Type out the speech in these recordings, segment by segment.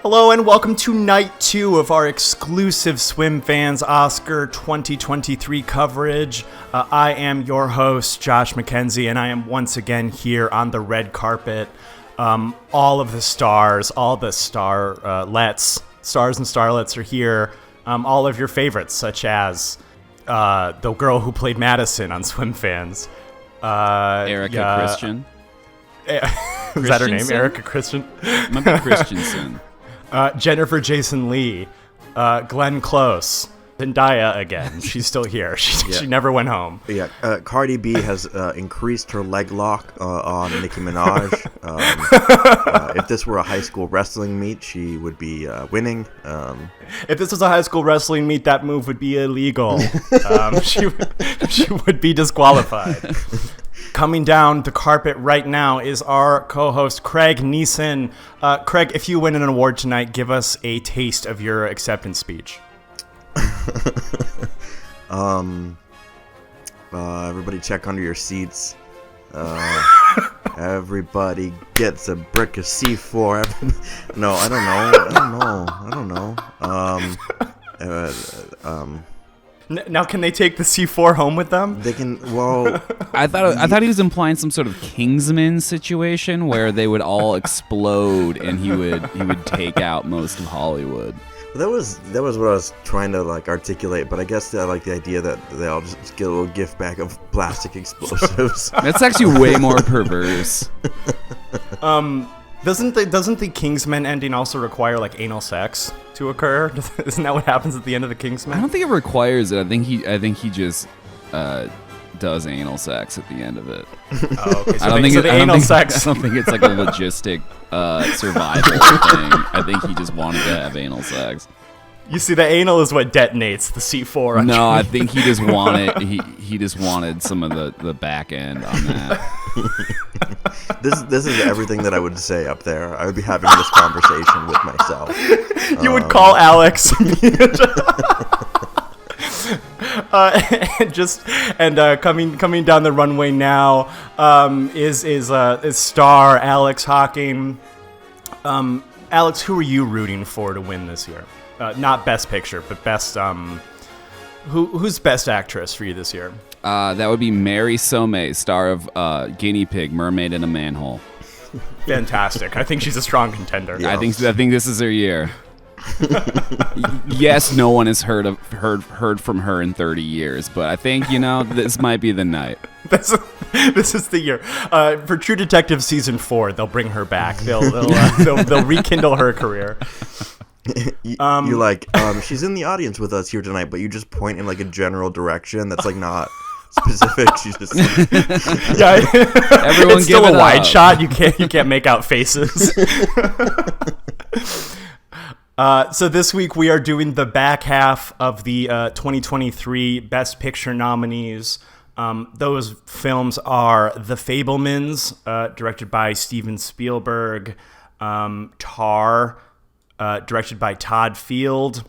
Hello and welcome to night 2 of our exclusive SWIMFANS Oscar 2023 coverage. I am your host, Josh McKenzie, and I am once again here on the red carpet. All of the stars, all the stars and starlets are here. All of your favorites, such as the girl who played Madison on SWIMFANS. Erica Christian. Is that her name? Erica Christian? Might be Christensen. Jennifer Jason Leigh, Glenn Close, Zendaya again. She's still here. She never went home. Yeah, Cardi B has increased her leg lock on Nicki Minaj. If this were a high school wrestling meet, she would be winning. If this was a high school wrestling meet, that move would be illegal. She would be disqualified. Coming down the carpet right now is our co-host, Craig Neeson. Craig, if you win an award tonight, give us a taste of your acceptance speech. Everybody check under your seats. Everybody gets a brick of C4. No, I don't know. Now, can they take the C4 home with them? They can. Well, I thought he was implying some sort of Kingsman situation where they would all explode and he would take out most of Hollywood. That was what I was trying to articulate, but I guess I like the idea that they all just get a little gift bag of plastic explosives. That's actually way more perverse. Doesn't the Kingsman ending also require anal sex to occur? Isn't that what happens at the end of the Kingsman? I don't think it requires it. I think he just does anal sex at the end of it. Oh, okay. I don't think it's like a logistic survival thing. I think he just wanted to have anal sex. You see, the anal is what detonates the C4. No, I think he just wanted he just wanted some of the back end on that. This is everything that I would say up there. I would be having this conversation with myself. You would call Alex. Coming down the runway now is star Alex Hawking. Alex, who are you rooting for to win this year? Not Best Picture, but best. Who's Best Actress for you this year? That would be Mary Somé, star of Guinea Pig, Mermaid in a Manhole. Fantastic. I think she's a strong contender. Yeah. I think this is her year. Yes, no one has heard from her in 30 years, but I think this might be the night. This is the year for True Detective season 4. They'll bring her back. They'll rekindle her career. She's in the audience with us here tonight, but you just point in a general direction that's not specific. She's just yeah. Everyone it's give still it a wide up. shot. You can't make out faces. So this week we are doing the back half of the 2023 Best Picture nominees. Those films are The Fabelmans, directed by Steven Spielberg, Tar, directed by Todd Field,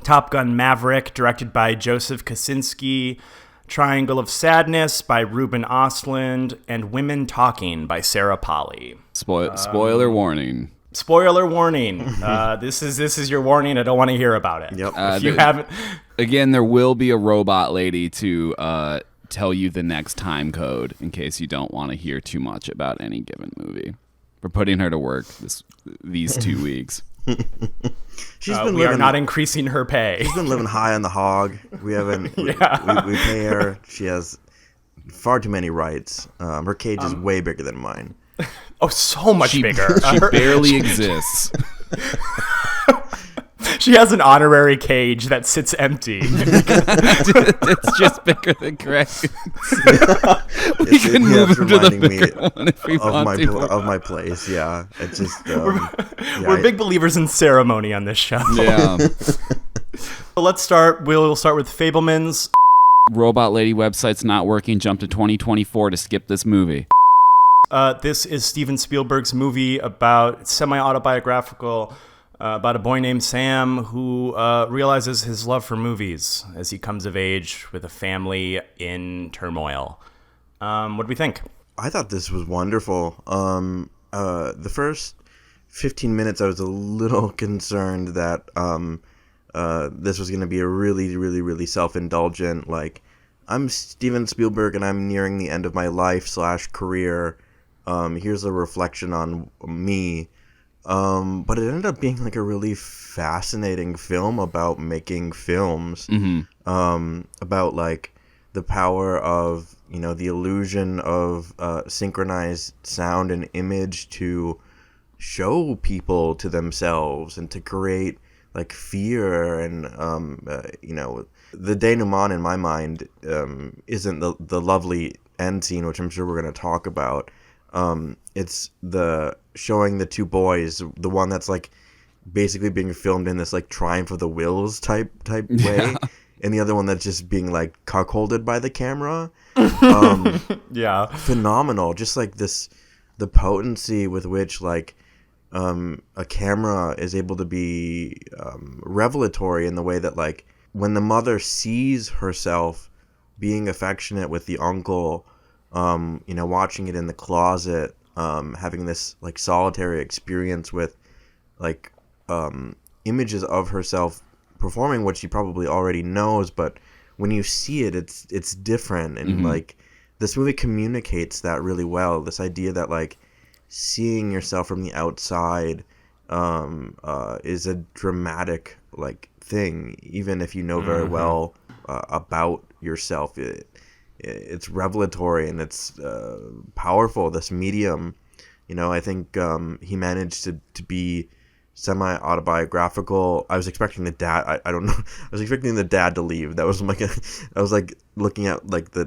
Top Gun Maverick, directed by Joseph Kosinski, Triangle of Sadness by Ruben Östlund, and Women Talking by Sarah Polley. Spoiler warning. Spoiler warning. This is your warning. I don't want to hear about it. Yep. If you haven't. Again, there will be a robot lady to tell you the next time code in case you don't want to hear too much about any given movie. We're putting her to work these 2 weeks. We are not increasing her pay. She's been living high on the hog. We haven't. Yeah. We pay her. She has far too many rights. Her cage is way bigger than mine. Oh, so much bigger. She barely exists. She has an honorary cage that sits empty. It's just bigger than Craig's. We can move him to the bigger one if we want to. Of my place, yeah. It's just we're big believers in ceremony on this show. Yeah. So let's start. We'll start with Fabelmans. Robot lady website's not working. Jump to 2024 to skip this movie. This is Steven Spielberg's movie about semi-autobiographical about a boy named Sam who realizes his love for movies as he comes of age with a family in turmoil. What do we think? I thought this was wonderful. The first 15 minutes, I was a little concerned that this was going to be a really, really, really self-indulgent, like, I'm Steven Spielberg and I'm nearing the end of my life / career. Here's a reflection on me. But it ended up being like a really fascinating film about making films. About like the power of, you know, the illusion of synchronized sound and image to show people to themselves and to create like fear and you know, the denouement in my mind isn't the lovely end scene, which I'm sure we're going to talk about. It's the showing the two boys, the one that's like basically being filmed in this like Triumph of the Wills type way, and the other one that's just being like cuckolded by the camera. Yeah, phenomenal. Just like this, the potency with which like a camera is able to be revelatory in the way that like when the mother sees herself being affectionate with the uncle, you know, watching it in the closet, having this like solitary experience with like images of herself performing what she probably already knows, but when you see it, it's different. And like this movie communicates that really well, this idea that like seeing yourself from the outside is a dramatic like thing, even if you know very well about yourself. It's revelatory and it's powerful, this medium. You know, I think he managed to be semi-autobiographical. I was expecting the dad, I don't know, I was expecting the dad to leave. That was like I was like looking at like the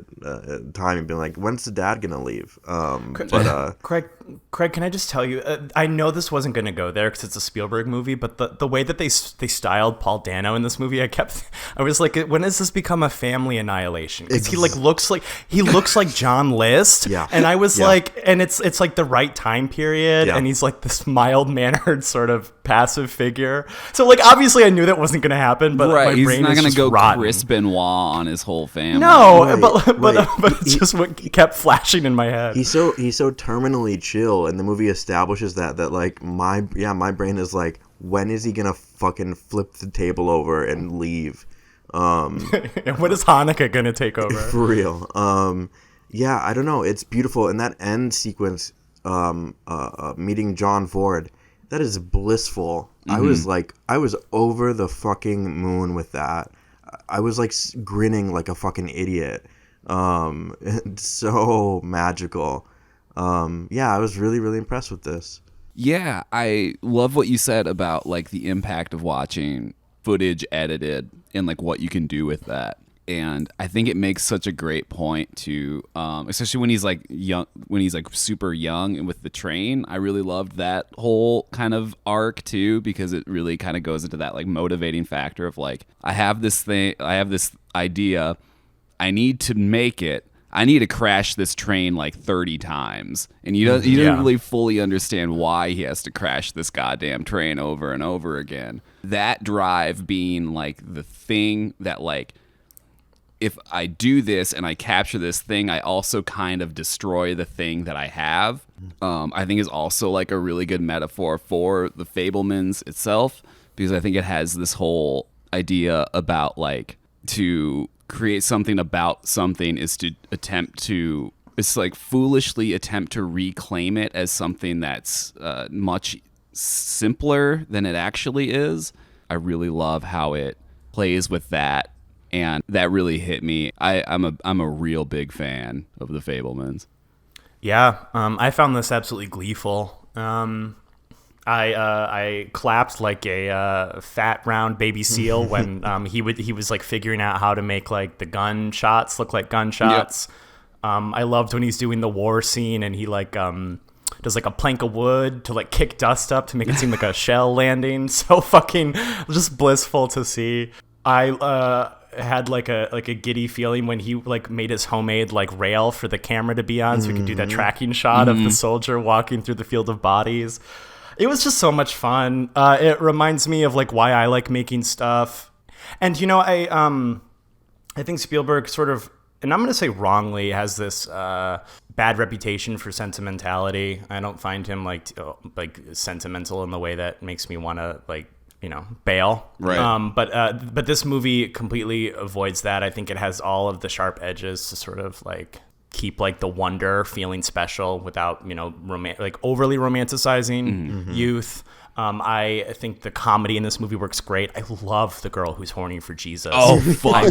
time and being like, when's the dad gonna leave? But Craig, can I just tell you, I know this wasn't going to go there because it's a Spielberg movie, but the way that they styled Paul Dano in this movie, I was like, when does this become a family annihilation? Because he looks like John List, Yeah. and I was like, and it's like the right time period, and he's like this mild mannered sort of passive figure. So like obviously I knew that wasn't going to happen, but my he's brain not is going to just go rotten. Chris Benoit on his whole family. No, Right, but it's just what kept flashing in my head. he's so terminally chill, and the movie establishes that like my brain is like, when is he gonna fucking flip the table over and leave? And when is Hanukkah gonna take over? For real. Yeah, I don't know. It's beautiful, and that end sequence, meeting John Ford, that is blissful. I was over the fucking moon with that. I was like grinning like a fucking idiot. It's so magical. Yeah, I was really, really impressed with this. Yeah, I love what you said about like the impact of watching footage edited and like what you can do with that. And I think it makes such a great point to, especially when he's like young, when he's like super young and with the train. I really loved that whole kind of arc too, because it really kind of goes into that like motivating factor of like, I have this idea, I need to make it. I need to crash this train like 30 times. And you don't really fully understand why he has to crash this goddamn train over and over again. That drive being like the thing that like, if I do this and I capture this thing, I also kind of destroy the thing that I have. I think is also like a really good metaphor for the Fabelmans itself, because I think it has this whole idea about like to create something about something is to it's like foolishly attempt to reclaim it as something that's much simpler than it actually is. I really love how it plays with that. And that really hit me. I'm a real big fan of the Fabelmans. Yeah, I found this absolutely gleeful. I clapped like a fat round baby seal when he was like figuring out how to make like the gunshots look like gunshots. Yep. I loved when he's doing the war scene and he like does like a plank of wood to like kick dust up to make it seem like a shell landing. So fucking just blissful to see. I had like a giddy feeling when he like made his homemade like rail for the camera to be on so we could do that tracking shot of the soldier walking through the field of bodies. It was just so much fun. It reminds me of like why I like making stuff. And you know, I think Spielberg sort of and I'm going to say wrongly, has this bad reputation for sentimentality. I don't find him like sentimental in the way that makes me want to bail. Right. But this movie completely avoids that. I think it has all of the sharp edges to sort of like keep like the wonder feeling special without overly romanticizing youth. I think the comedy in this movie works great. I love the girl who's horny for Jesus. Oh, fuck.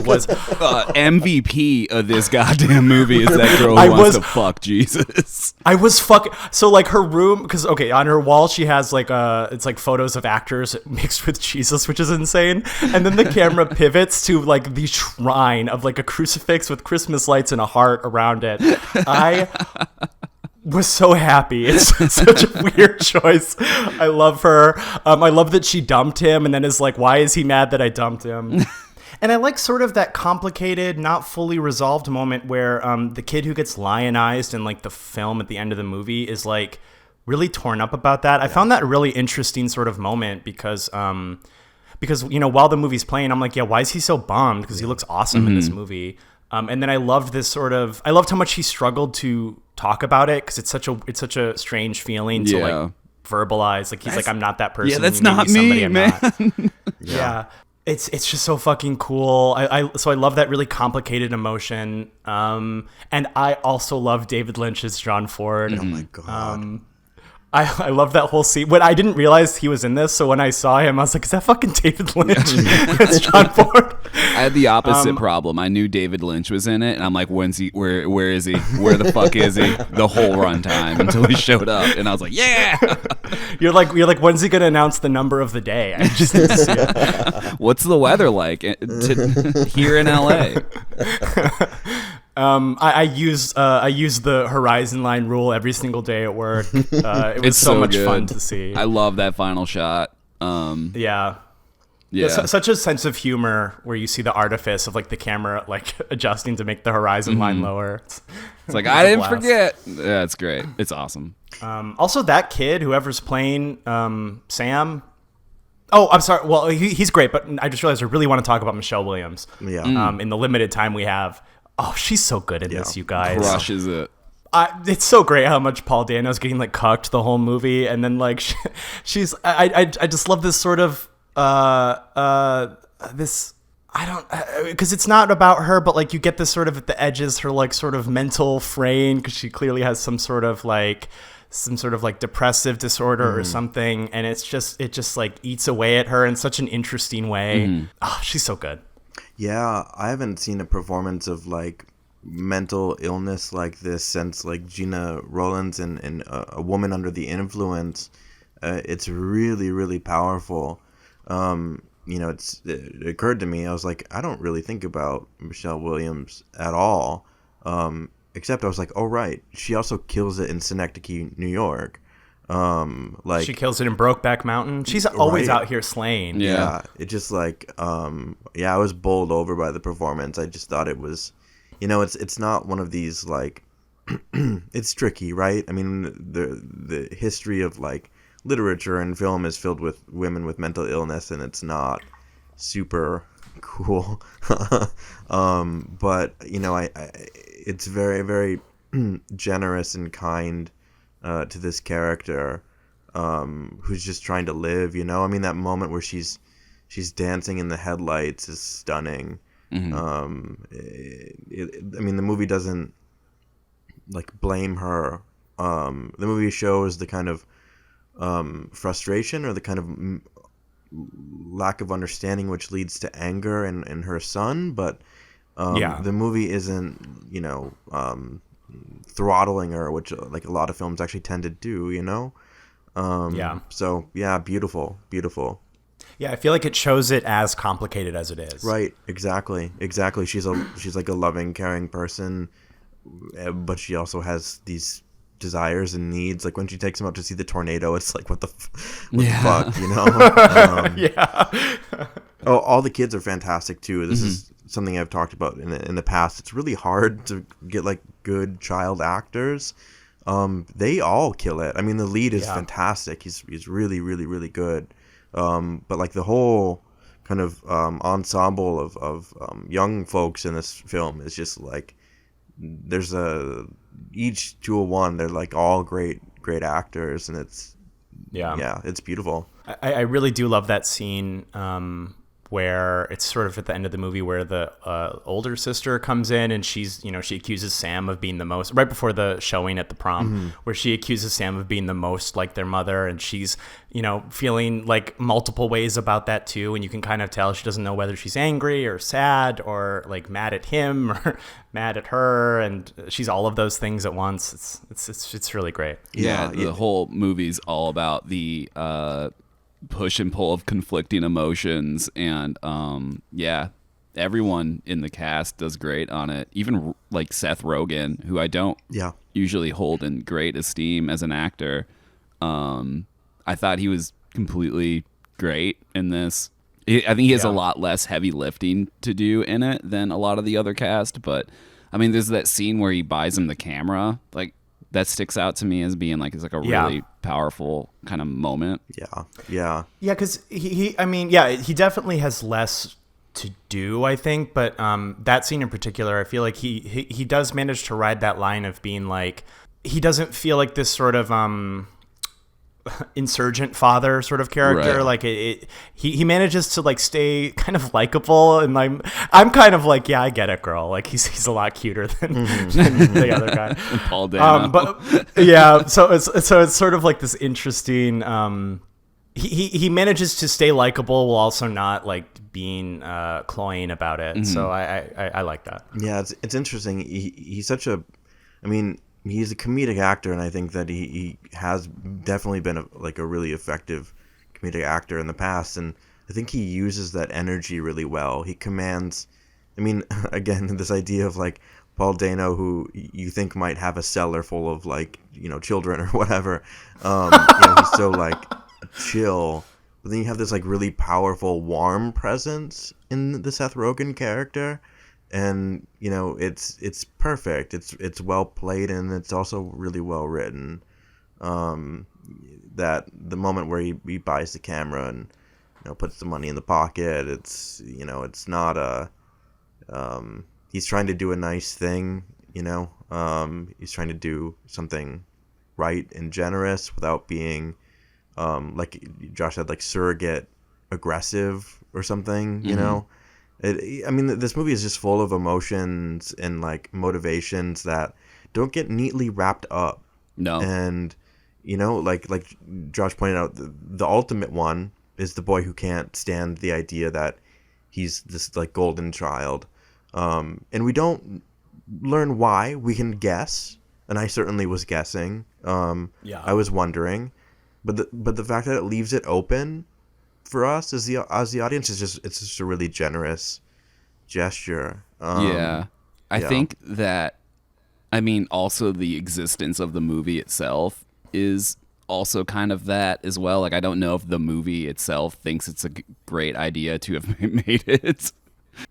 MVP of this goddamn movie is that girl who wants to fuck Jesus. I was fucking... So, like, her room... Because, okay, on her wall, she has, like, it's, like, photos of actors mixed with Jesus, which is insane. And then the camera pivots to, like, the shrine of, like, a crucifix with Christmas lights and a heart around it. I was so happy. It's such a weird choice. I love her. I love that she dumped him and then is like, why is he mad that I dumped him? And I like sort of that complicated, not fully resolved moment where the kid who gets lionized in like the film at the end of the movie is like really torn up about that. I found that a really interesting sort of moment because while the movie's playing, I'm like, yeah, why is he so bummed? Because he looks awesome in this movie. And then I loved how much he struggled to talk about it because it's such a strange feeling to like verbalize. Like he's like, I'm not that person. Yeah, that's not me, man. Yeah. It's just so fucking cool. So I love that really complicated emotion. And I also love David Lynch's John Ford. Oh my God. I love that whole scene. When I didn't realize he was in this, so when I saw him, I was like, "Is that fucking David Lynch?" It's John Ford. I had the opposite problem. I knew David Lynch was in it, and I'm like, "When's he? Where is he? Where the fuck is he?" The whole runtime until he showed up, and I was like, "Yeah." You're like, when's he gonna announce the number of the day? I just need to see it. What's the weather like here in LA? I use the horizon line rule every single day at work. It was so much fun to see. I love that final shot. Yeah. Such a sense of humor where you see the artifice of like the camera like adjusting to make the horizon line lower. It's like I didn't forget. Yeah, it's great. It's awesome. Also, that kid, whoever's playing Sam. Oh, I'm sorry. Well, he's great, but I just realized I really want to talk about Michelle Williams. Yeah. In the limited time we have. Oh, she's so good in this, you guys. Crushes it. It's so great how much Paul Dano's getting like cucked the whole movie, and then like she's. I just love this sort of this. I don't because it's not about her, but like you get this sort of at the edges her like sort of mental fraying because she clearly has some sort of like depressive disorder or something, and it just like eats away at her in such an interesting way. Oh, she's so good. Yeah, I haven't seen a performance of like mental illness like this since like Gina Rowlands in A Woman Under the Influence. It's really, really powerful. It occurred to me, I was like, I don't really think about Michelle Williams at all. Except I was like, oh right, she also kills it in Synecdoche, New York. Like she kills it in Brokeback Mountain. She's always out here slaying. Yeah. It just like I was bowled over by the performance. I just thought it was, it's not one of these like it's tricky, right? I mean, the history of like literature and film is filled with women with mental illness, and it's not super cool. But it's very, very generous and kind to this character who's just trying to live. I mean, that moment where she's dancing in the headlights is stunning. I mean, the movie doesn't like blame her. The movie shows the kind of frustration or the kind of lack of understanding which leads to anger in her son, but the movie isn't throttling her, which like a lot of films actually tend to do. So beautiful. Yeah, I feel like it shows it as complicated as it is. Right, exactly. She's like a loving, caring person, but she also has these desires and needs. Like when she takes him out to see the tornado, it's like what the fuck, Oh, all the kids are fantastic too. This is something I've talked about in the past. It's really hard to get like good child actors. They all kill it. I mean, the lead is fantastic. He's really, really, really good. But like the whole kind of ensemble of young folks in this film is just like there's each 201. They're like all great actors, and it's it's beautiful. I really do love that scene where it's sort of at the end of the movie where the older sister comes in and she accuses Sam of being the most, right before the showing at the prom, where she accuses Sam of being the most like their mother, and she's, feeling like multiple ways about that too. And you can kind of tell she doesn't know whether she's angry or sad or like mad at him or mad at her. And she's all of those things at once. It's really great. Yeah. The whole movie's all about the, push and pull of conflicting emotions, and everyone in the cast does great on it, even like Seth Rogen, who I don't usually hold in great esteem as an actor. I thought he was completely great in this. I think he has a lot less heavy lifting to do in it than a lot of the other cast, but I mean, there's that scene where he buys him the camera, like that sticks out to me as being like, it's like a really powerful kind of moment. Yeah, because he definitely has less to do, I think, but that scene in particular, I feel like he does manage to ride that line of being like, he doesn't feel like this sort of insurgent father sort of character, right. Like he manages to like stay kind of likable, and I'm kind of like, yeah, I get it, girl, like he's a lot cuter than the other guy, Paul Dano. But yeah, so it's sort of like this interesting he manages to stay likable while also not like being cloying about it. So I like that. Yeah, it's interesting. He's such a, I mean, he's a comedic actor, and I think that he has definitely been a really effective comedic actor in the past, and I think he uses that energy really well. He commands, I mean, again, this idea of like Paul Dano, who you think might have a cellar full of like, children or whatever, he's so like chill, but then you have this like really powerful, warm presence in the Seth Rogen character. And it's perfect. It's well played, and it's also really well written. That the moment where he buys the camera and puts the money in the pocket, it's not he's trying to do a nice thing. He's trying to do something right and generous without being like Josh said, like surrogate aggressive or something. This movie is just full of emotions and like motivations that don't get neatly wrapped up. No. And like Josh pointed out, the ultimate one is the boy who can't stand the idea that he's this like golden child. And we don't learn why. We can guess, and I certainly was guessing. I was wondering, but the fact that it leaves it open for us as the audience is just a really generous gesture. I think that, I mean, also the existence of the movie itself is also kind of that as well. Like, I don't know if the movie itself thinks it's a great idea to have made it,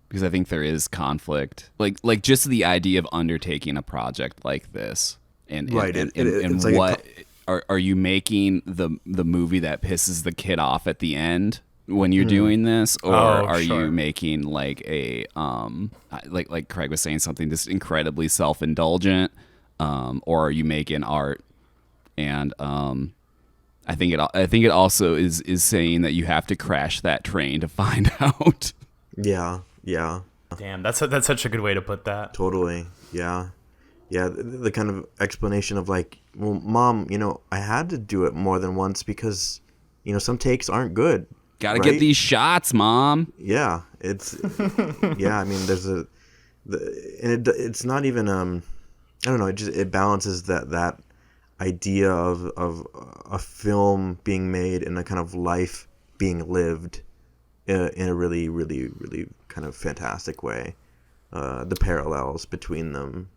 because I think there is conflict. Like just the idea of undertaking a project like this, and right, and like what. Are you making the movie that pisses the kid off at the end when you're doing this, or are you making like a like Craig was saying, something just incredibly self-indulgent, or are you making art? And I think it also is saying that you have to crash that train to find out. Yeah. Damn, that's such a good way to put that. Totally. Yeah. The kind of explanation of like, well, Mom, I had to do it more than once because, some takes aren't good. Gotta get these shots, Mom. Yeah, it's, yeah. I mean, there's it's not even I don't know. It balances that idea of a film being made and a kind of life being lived in a really, really, really kind of fantastic way. The parallels between them.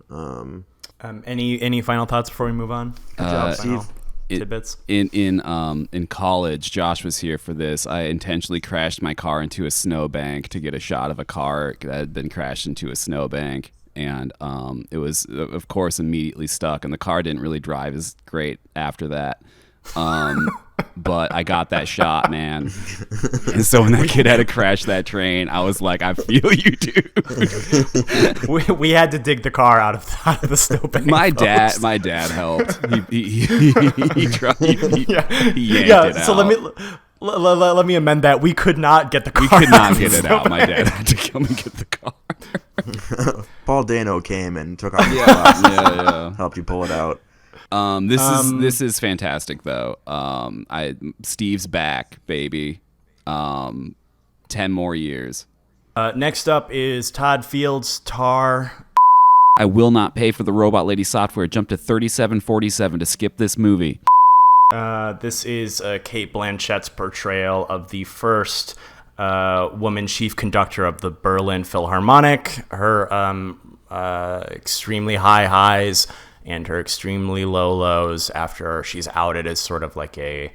Any final thoughts before we move on? Good job, Steve. Tidbits. In college, Josh was here for this. I intentionally crashed my car into a snowbank to get a shot of a car that had been crashed into a snowbank, and it was, of course, immediately stuck, and the car didn't really drive as great after that. but I got that shot, man. And so when that kid had to crash that train, I was like, I feel you, dude. We had to dig the car out of the snowbank. My dad helped. He tried. He yanked it so out. let me amend that. We could not get the car. We could out not of get the it out. My snowbank. dad had to come and get the car. Paul Dano came and took off the Yeah. helped you pull it out. This is fantastic though. Steve's back, baby. 10 more years. Next up is Todd Field's Tar. I will not pay for the Robot Lady software. Jump to 3747 to skip this movie. This is Kate Blanchett's portrayal of the first woman chief conductor of the Berlin Philharmonic. Her extremely high highs and her extremely low lows after she's outed as sort of like a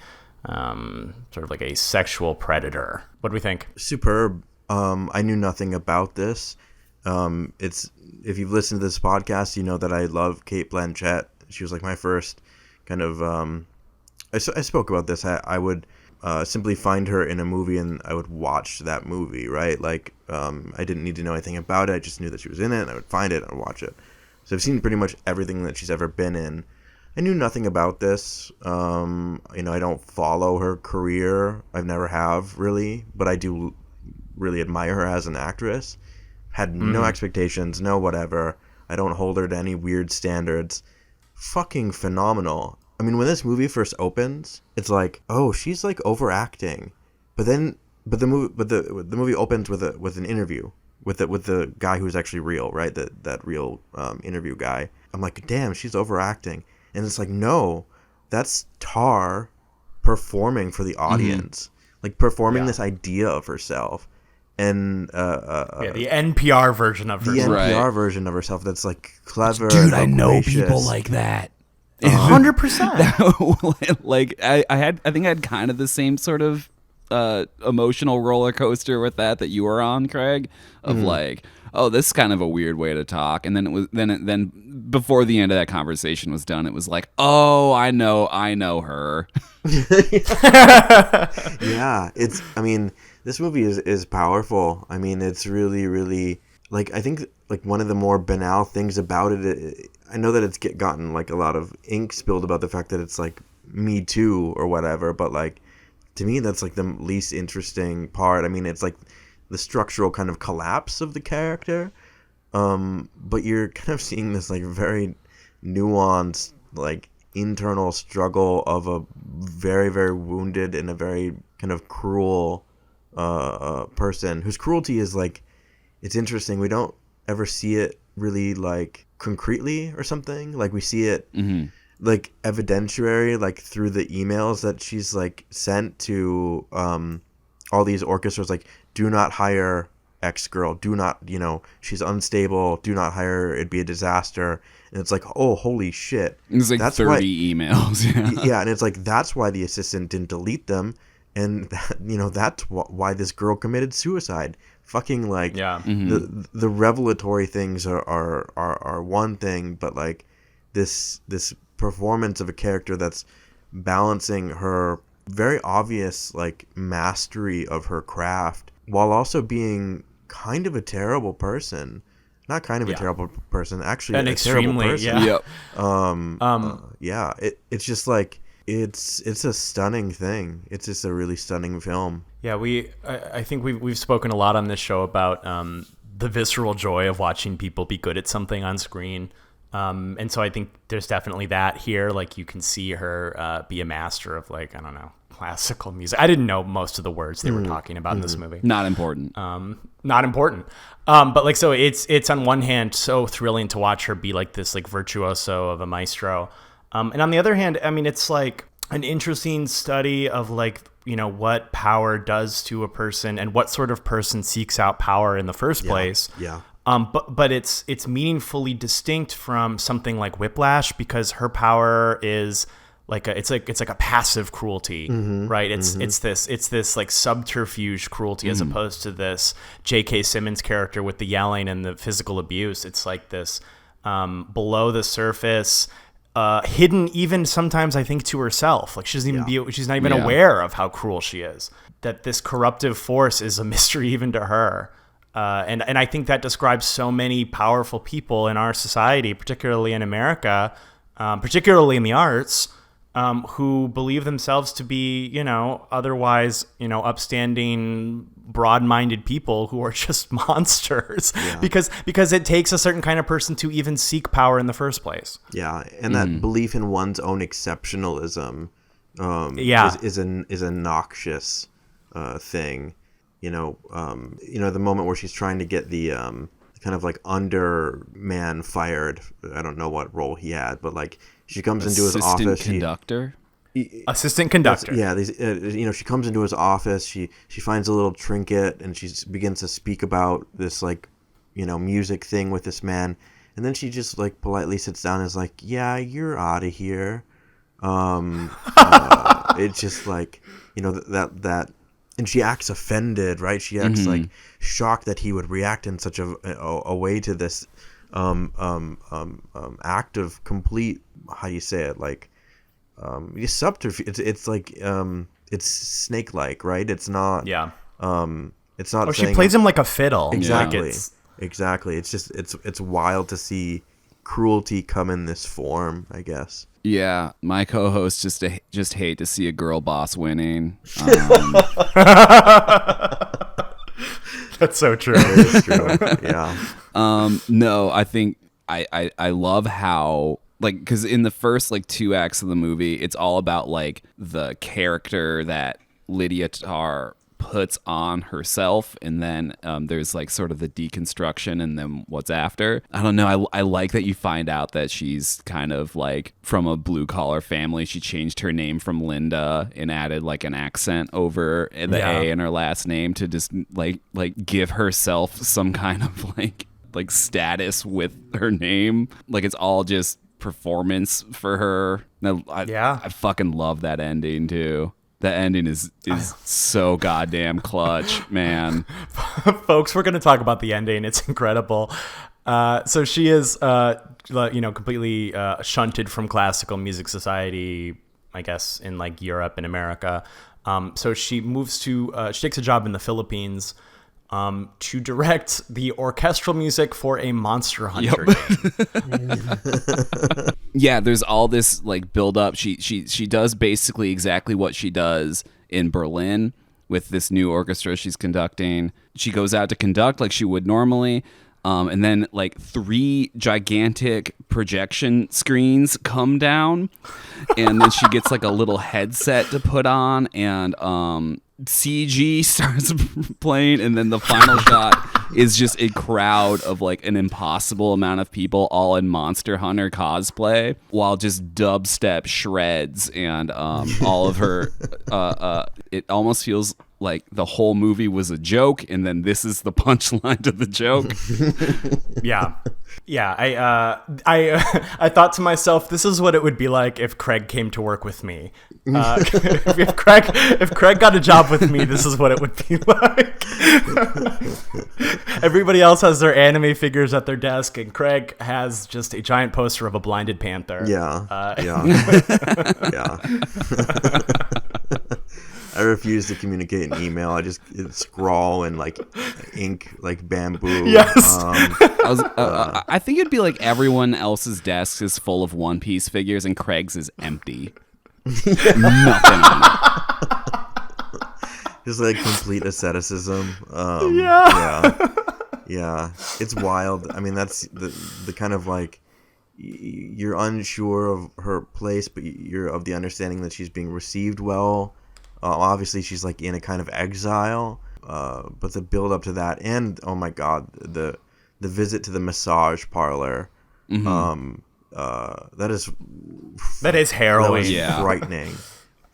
sexual predator. What do we think? Superb. I knew nothing about this. It's if you've listened to this podcast, you know that I love Kate Blanchett. She was like my first kind of. I spoke about this. I would simply find her in a movie and I would watch that movie. Right, like I didn't need to know anything about it. I just knew that she was in it, and I would find it and watch it. So I've seen pretty much everything that she's ever been in. I knew nothing about this. I don't follow her career. I've never have really, but I do really admire her as an actress. Had no expectations, no whatever. I don't hold her to any weird standards. Fucking phenomenal. I mean, when this movie first opens, it's like, oh, she's like overacting, but the movie opens with an interview with the guy who's actually real, right? That real interview guy. I'm like, damn, she's overacting, and it's like, no, that's Tar performing for the audience, like performing this idea of herself. And the NPR version of herself. The NPR version of herself that's like clever. Dude, and I know loquacious. people like that. 100%. Like I think I had kind of the same sort of emotional roller coaster with that you were on, Craig, of like, oh, this is kind of a weird way to talk, and then it was then before the end of that conversation was done, it was like, oh, I know her. Yeah, this movie is powerful. I mean, it's really, really, like, I think like one of the more banal things about it, I know that it's gotten like a lot of ink spilled about the fact that it's like Me Too or whatever, but like to me that's like the least interesting part. I mean, it's like the structural kind of collapse of the character, but you're kind of seeing this like very nuanced like internal struggle of a very, very wounded and a very kind of cruel person whose cruelty is like, it's interesting. We don't ever see it really like concretely or something. Like we see it like evidentiary, like through the emails that she's like sent to all these orchestras, like, do not hire X girl, do not, she's unstable, do not hire her, it'd be a disaster. And it's like, oh, holy shit. It's like that's 30 emails. Yeah, and it's like, that's why the assistant didn't delete them. And, that's why this girl committed suicide. Fucking, like, the revelatory things are one thing, but, like, this performance of a character that's balancing her very obvious, like, mastery of her craft while also being kind of a terrible person. Not kind of a terrible person, actually a terrible person. Yep. It's just like, it's a stunning thing. It's just a really stunning film. Yeah, I think we've spoken a lot on this show about the visceral joy of watching people be good at something on screen. And so I think there's definitely that here. Like, you can see her be a master of, like, I don't know, classical music. I didn't know most of the words they were talking about in this movie. Not important. Not important. But like, so it's on one hand so thrilling to watch her be like this like virtuoso of a maestro. And on the other hand, I mean, it's like an interesting study of like, what power does to a person and what sort of person seeks out power in the first place. Yeah. But it's meaningfully distinct from something like Whiplash, because her power is like it's like a passive cruelty, right? It's this like subterfuge cruelty as opposed to this J.K. Simmons character with the yelling and the physical abuse. It's like this below the surface, hidden even sometimes, I think, to herself. Like she's not even aware of how cruel she is. That this corruptive force is a mystery even to her. And I think that describes so many powerful people in our society, particularly in America, particularly in the arts, who believe themselves to be, otherwise, upstanding, broad-minded people who are just monsters. Yeah. because it takes a certain kind of person to even seek power in the first place. Yeah, and that belief in one's own exceptionalism is a noxious thing. The moment where she's trying to get the kind of like underman fired. I don't know what role he had, but like she comes into his office. Assistant conductor. She comes into his office. She finds a little trinket and she begins to speak about this like, music thing with this man. And then she just like politely sits down and is like, yeah, you're out of here. It's just like, that. And she acts offended, right? She acts like shocked that he would react in such a way to this act of complete, how do you say it? Like, subterfuge. It's like it's snake-like, right? It's not. Yeah. It's not. Oh, she plays him like a fiddle. Exactly. Exactly. It's just it's wild to see cruelty come in this form, I guess. Yeah, my co-host just hate to see a girl boss winning. That's so true. It is true. Yeah. No, I think I love how, like, because in the first like 2 acts of the movie, it's all about like the character that Lydia Tarr puts on herself, and then there's like sort of the deconstruction and then what's after. I don't know, I like that you find out that she's kind of like from a blue collar family. She changed her name from Linda and added like an accent over the A in her last name to just like give herself some kind of like status with her name. Like it's all just performance for her. I fucking love that ending too. The ending is so goddamn clutch, man. Folks, we're going to talk about the ending. It's incredible. So she is, completely shunted from classical music society, I guess, in like Europe and America. So she moves to, she takes a job in the Philippines to direct the orchestral music for a Monster Hunter game. Yeah, there's all this like build up. She does basically exactly what she does in Berlin with this new orchestra she's conducting. She goes out to conduct like she would normally. And then like 3 gigantic projection screens come down, and then she gets like a little headset to put on, and CG starts playing, and then the final shot is just a crowd of like an impossible amount of people all in Monster Hunter cosplay, while just dubstep shreds and all of her it almost feels like the whole movie was a joke, and then this is the punchline to the joke. I thought to myself, this is what it would be like if Craig came to work with me. If Craig got a job with me, this is what it would be like. Everybody else has their anime figures at their desk, and Craig has just a giant poster of a blinded panther. Yeah. I refuse to communicate in email. I just scrawl and like ink like bamboo. Yes. I think it'd be like everyone else's desk is full of One Piece figures and Craig's is empty. Nothing on it. Just like complete asceticism. Yeah. It's wild. I mean, that's the kind of like, you're unsure of her place, but you're of the understanding that she's being received well. Obviously, she's like in a kind of exile, but the build up to that, and oh my god, the visit to the massage parlor, that is harrowing. Frightening.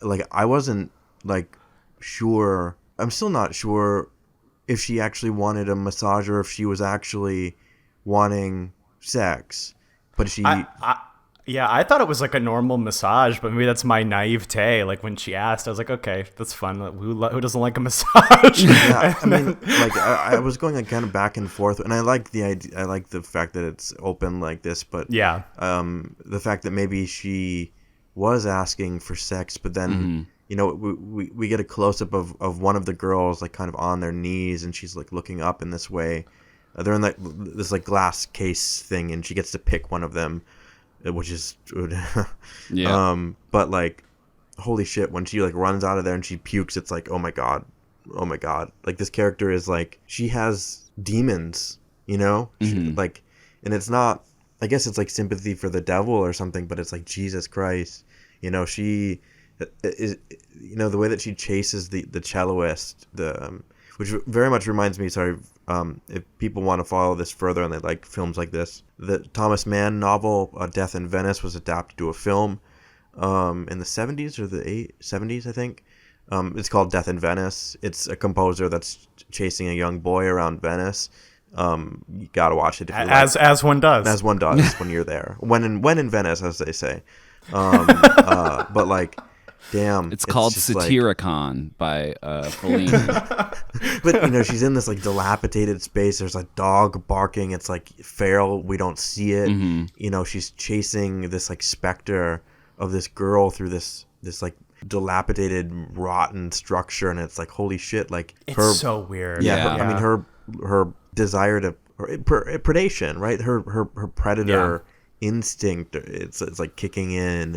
Like I wasn't like sure. I'm still not sure if she actually wanted a massage or if she was actually wanting sex, but she. Yeah, I thought it was like a normal massage, but maybe that's my naivete. Like when she asked, I was like, okay, that's fun. Who doesn't like a massage? Yeah, I mean, like I was going like kind of back and forth, and I like the idea. I like the fact that it's open like this, but Yeah. the fact that maybe she was asking for sex, but then you know we get a close up of one of the girls like kind of on their knees, and she's like looking up in this way. They're in like this like glass case thing, and she gets to pick one of them, which is Yeah. but like holy shit, when she like runs out of there and she pukes, it's like oh my god, like this character is like, she has demons, you know. Like, and it's not, I guess it's like sympathy for the devil or something, but it's like Jesus Christ, you know. She is, you know, the way that she chases the celloist, which very much reminds me, sorry, if people want to follow this further and they like films like this, the Thomas Mann novel Death in Venice was adapted to a film in the 70s or the 70s, I think. It's called Death in Venice. It's a composer that's chasing a young boy around Venice. You gotta watch it if you As one does. as one does when you're there. When in Venice, as they say. But like, damn, It's called just like- Satyricon by Fellini. but you know, she's in this like dilapidated space. There's a dog barking. It's like feral. We don't see it. You know, she's chasing this like specter of this girl through this like dilapidated, rotten structure, and it's like holy shit. Like It's so weird. Yeah. I mean her desire to predation, right? Her predator instinct. It's like kicking in.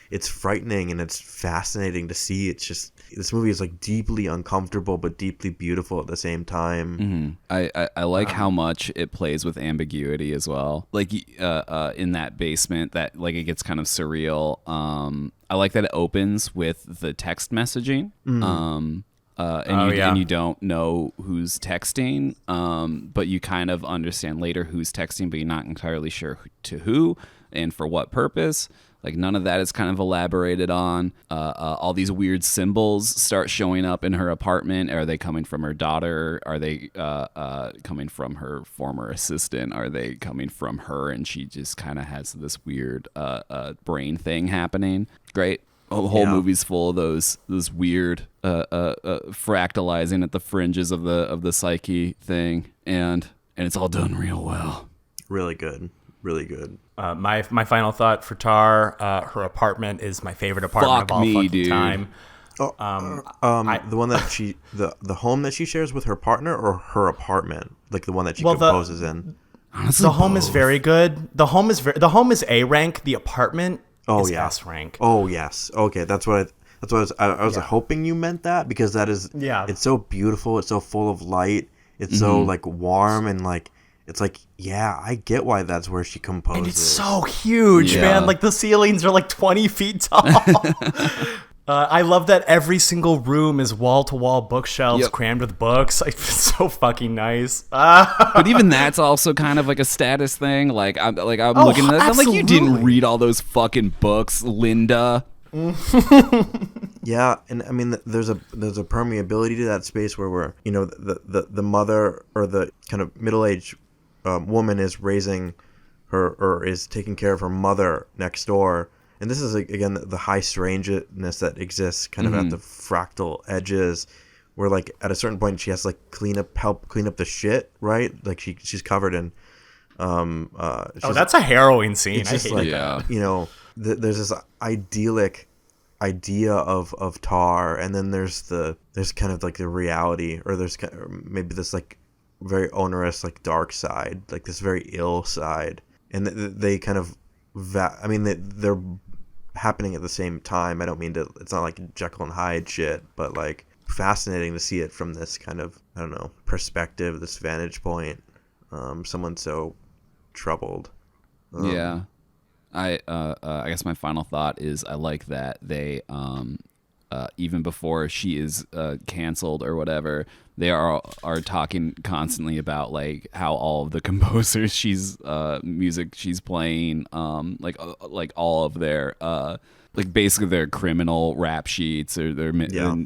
It's frightening and it's fascinating to see. It's just, this movie is like deeply uncomfortable but deeply beautiful at the same time. I like how much it plays with ambiguity as well. Like in that basement, that like it gets kind of surreal. I like that it opens with the text messaging. And you don't know who's texting, but you kind of understand later who's texting, but you're not entirely sure to who and for what purpose. Like none of that is kind of elaborated on. All these weird symbols start showing up in her apartment. Are they coming from her daughter? Are they coming from her former assistant? Are they coming from her? And she just kind of has this weird brain thing happening. Great. The whole movie's full of those weird fractalizing at the fringes of the psyche thing, and it's all done real well. Really good. My final thought for Tar, her apartment is my favorite apartment Fuck of all me, fucking dude. time. The one that the home that she shares with her partner, or her apartment, like the one that she composes in. Honestly, The home is both. very good. The home is A rank. The apartment is S rank. Oh yes. Okay, that's what I was hoping you meant that, because that is, it's so beautiful. It's so full of light. It's so like warm, and like it's like, yeah, I get why that's where she composes. And it's so huge, Yeah. man. Like the ceilings are like 20 feet tall. I love that every single room is wall-to-wall bookshelves Yep. crammed with books. It's so fucking nice. But even that's also kind of like a status thing. Like I'm looking at that. I'm like, you didn't absolutely. read all those fucking books, Linda. Yeah, and I mean, there's a permeability to that space where we're, you know, the mother or the kind of middle-aged woman is raising her, or is taking care of her mother next door, and this is again the high strangeness that exists kind of at the fractal edges, where like at a certain point she has to like help clean up the shit, right? Like she's covered in That's a harrowing scene. it's I just hate like, that. you know, there's this idyllic idea of Tar, and then there's kind of like the reality, or there's kind of maybe this like very onerous like dark side, like this very ill side, and they kind of I mean they're happening at the same time. I don't mean to, it's not like Jekyll and Hyde shit, but like fascinating to see it from this kind of, I don't know, perspective, this vantage point. Someone so troubled. Yeah. I guess my final thought is I like that they even before she is canceled or whatever, they are talking constantly about like how all of the composers she's music she's playing like all of their like basically their criminal rap sheets or their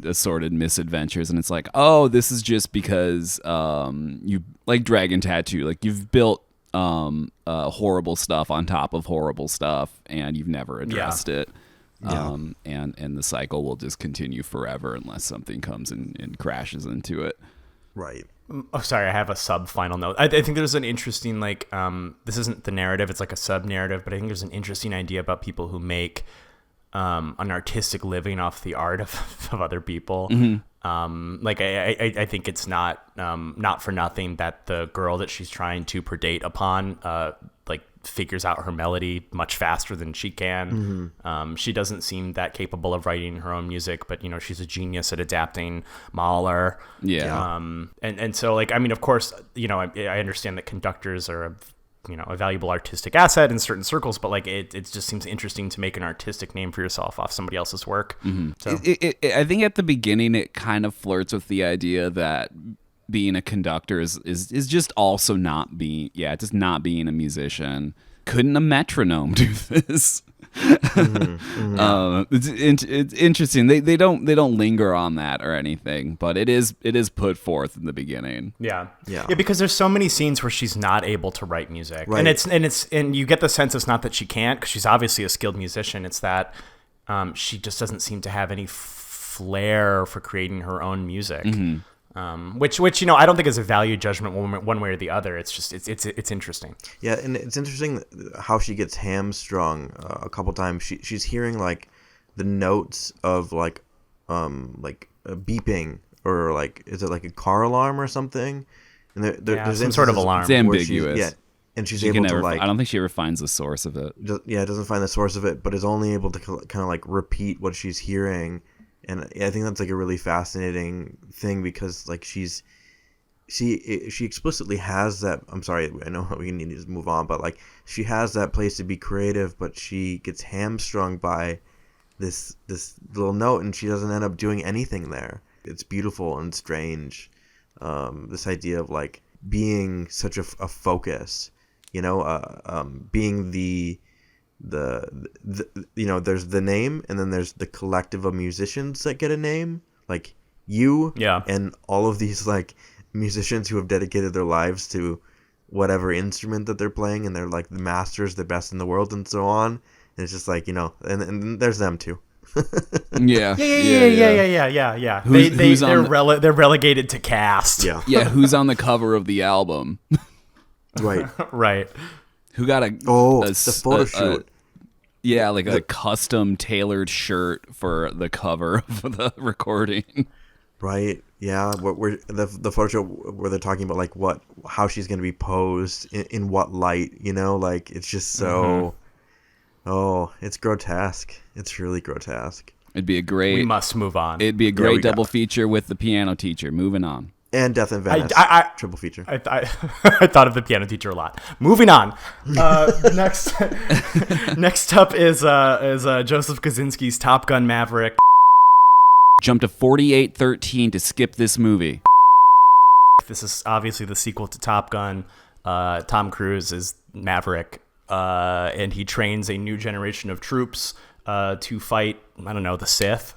assorted misadventures, and it's like, oh, this is just because you like Dragon Tattoo, like you've built horrible stuff on top of horrible stuff, and you've never addressed it. And the cycle will just continue forever unless something comes and crashes into it. Right. Oh, sorry, I have a final note. I think there's an interesting, like, this isn't the narrative, it's like a sub-narrative, but I think there's an interesting idea about people who make an artistic living off the art of other people. Like, I think it's not for nothing that the girl that she's trying to predate upon, like, figures out her melody much faster than she can. She doesn't seem that capable of writing her own music, but, you know, she's a genius at adapting Mahler. And so, like, I mean, of course, you know, I understand that conductors are a valuable artistic asset in certain circles, but, like, it just seems interesting to make an artistic name for yourself off somebody else's work. So. I think at the beginning it kind of flirts with the idea that being a conductor is just also not being a musician. Couldn't a metronome do this? It's interesting. They don't linger on that or anything, but it is put forth in the beginning. Yeah, because there's so many scenes where she's not able to write music, right. and you get the sense it's not that she can't, because she's obviously a skilled musician. It's that she just doesn't seem to have any flair for creating her own music. Which you know, I don't think is a value judgment one way or the other. It's just it's interesting. Yeah, and it's interesting how she gets hamstrung a couple times. She's hearing like the notes of like a beeping, or like, is it like a car alarm or something? And there's some sort of alarm. It's ambiguous. And she's able to I don't think she ever finds the source of it. Doesn't find the source of it, but is only able to kind of like repeat what she's hearing. And I think that's like a really fascinating thing, because like she explicitly has that. I'm sorry, I know we need to move on, but like she has that place to be creative, but she gets hamstrung by this little note, and she doesn't end up doing anything there. It's beautiful and strange. This idea of like being such a focus, you know, being the you know, there's the name, and then there's the collective of musicians that get a name, like you and all of these like musicians who have dedicated their lives to whatever instrument that they're playing, and they're like the masters, the best in the world, and so on. And it's just like, you know, and there's them too. Yeah. They're relegated to cast. Who's on the cover of the album? Right. Who got the photo shoot? Like a custom tailored shirt for the cover of the recording. Right. Yeah. Where the photo shoot where they're talking about like how she's going to be posed in what light, you know, like it's just so. Oh, it's grotesque. It's really grotesque. It'd be a great. We must move on. It'd be a great double feature with the piano teacher. Moving on. And Death in Venice. Triple feature. I thought of the piano teacher a lot. Moving on. Next up is Joseph Kosinski's Top Gun Maverick. Jump to 48:13 to skip this movie. This is obviously the sequel to Top Gun. Tom Cruise is Maverick, and he trains a new generation of troops to fight, I don't know, the Sith.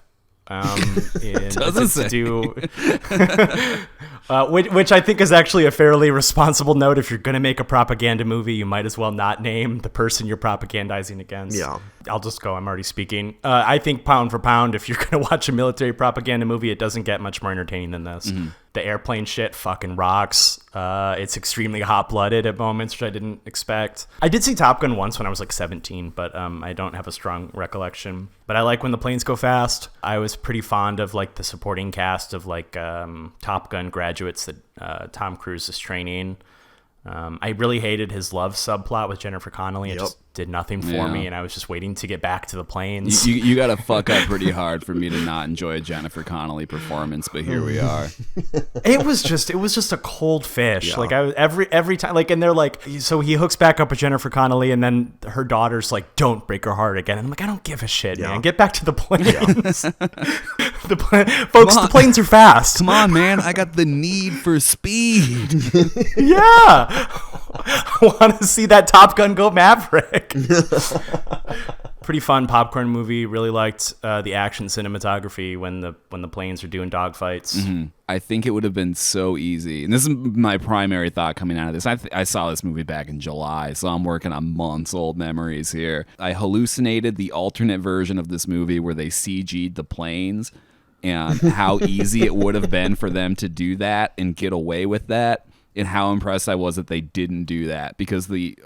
Doesn't say. Which I think is actually a fairly responsible note. If you're going to make a propaganda movie, you might as well not name the person you're propagandizing against. Yeah. I'll just go. I'm already speaking. I think pound for pound, if you're going to watch a military propaganda movie, it doesn't get much more entertaining than this. The airplane shit fucking rocks. It's extremely hot-blooded at moments, which I didn't expect. I did see Top Gun once when I was like 17, but I don't have a strong recollection. But I like when the planes go fast. I was pretty fond of like the supporting cast of like Top Gun graduates that Tom Cruise is training. I really hated his love subplot with Jennifer Connelly. It just did nothing for me, and I was just waiting to get back to the planes. You got to fuck up pretty hard for me to not enjoy a Jennifer Connelly performance, but here we are. It was just a cold fish. Yeah. Like every time, like, and they're like, so he hooks back up with Jennifer Connelly, and then her daughter's like, "Don't break her heart again." And I'm like, I don't give a shit, man. Get back to the planes. The planes are fast. Come on, man. I got the need for speed. Yeah. I want to see that Top Gun go Maverick. Pretty fun popcorn movie. Really liked the action cinematography when the planes are doing dogfights. Mm-hmm. I think it would have been so easy. And this is my primary thought coming out of this. I saw this movie back in July, so I'm working on months old memories here. I hallucinated the alternate version of this movie where they CG'd the planes and how easy it would have been for them to do that and get away with that. And how impressed I was that they didn't do that, because the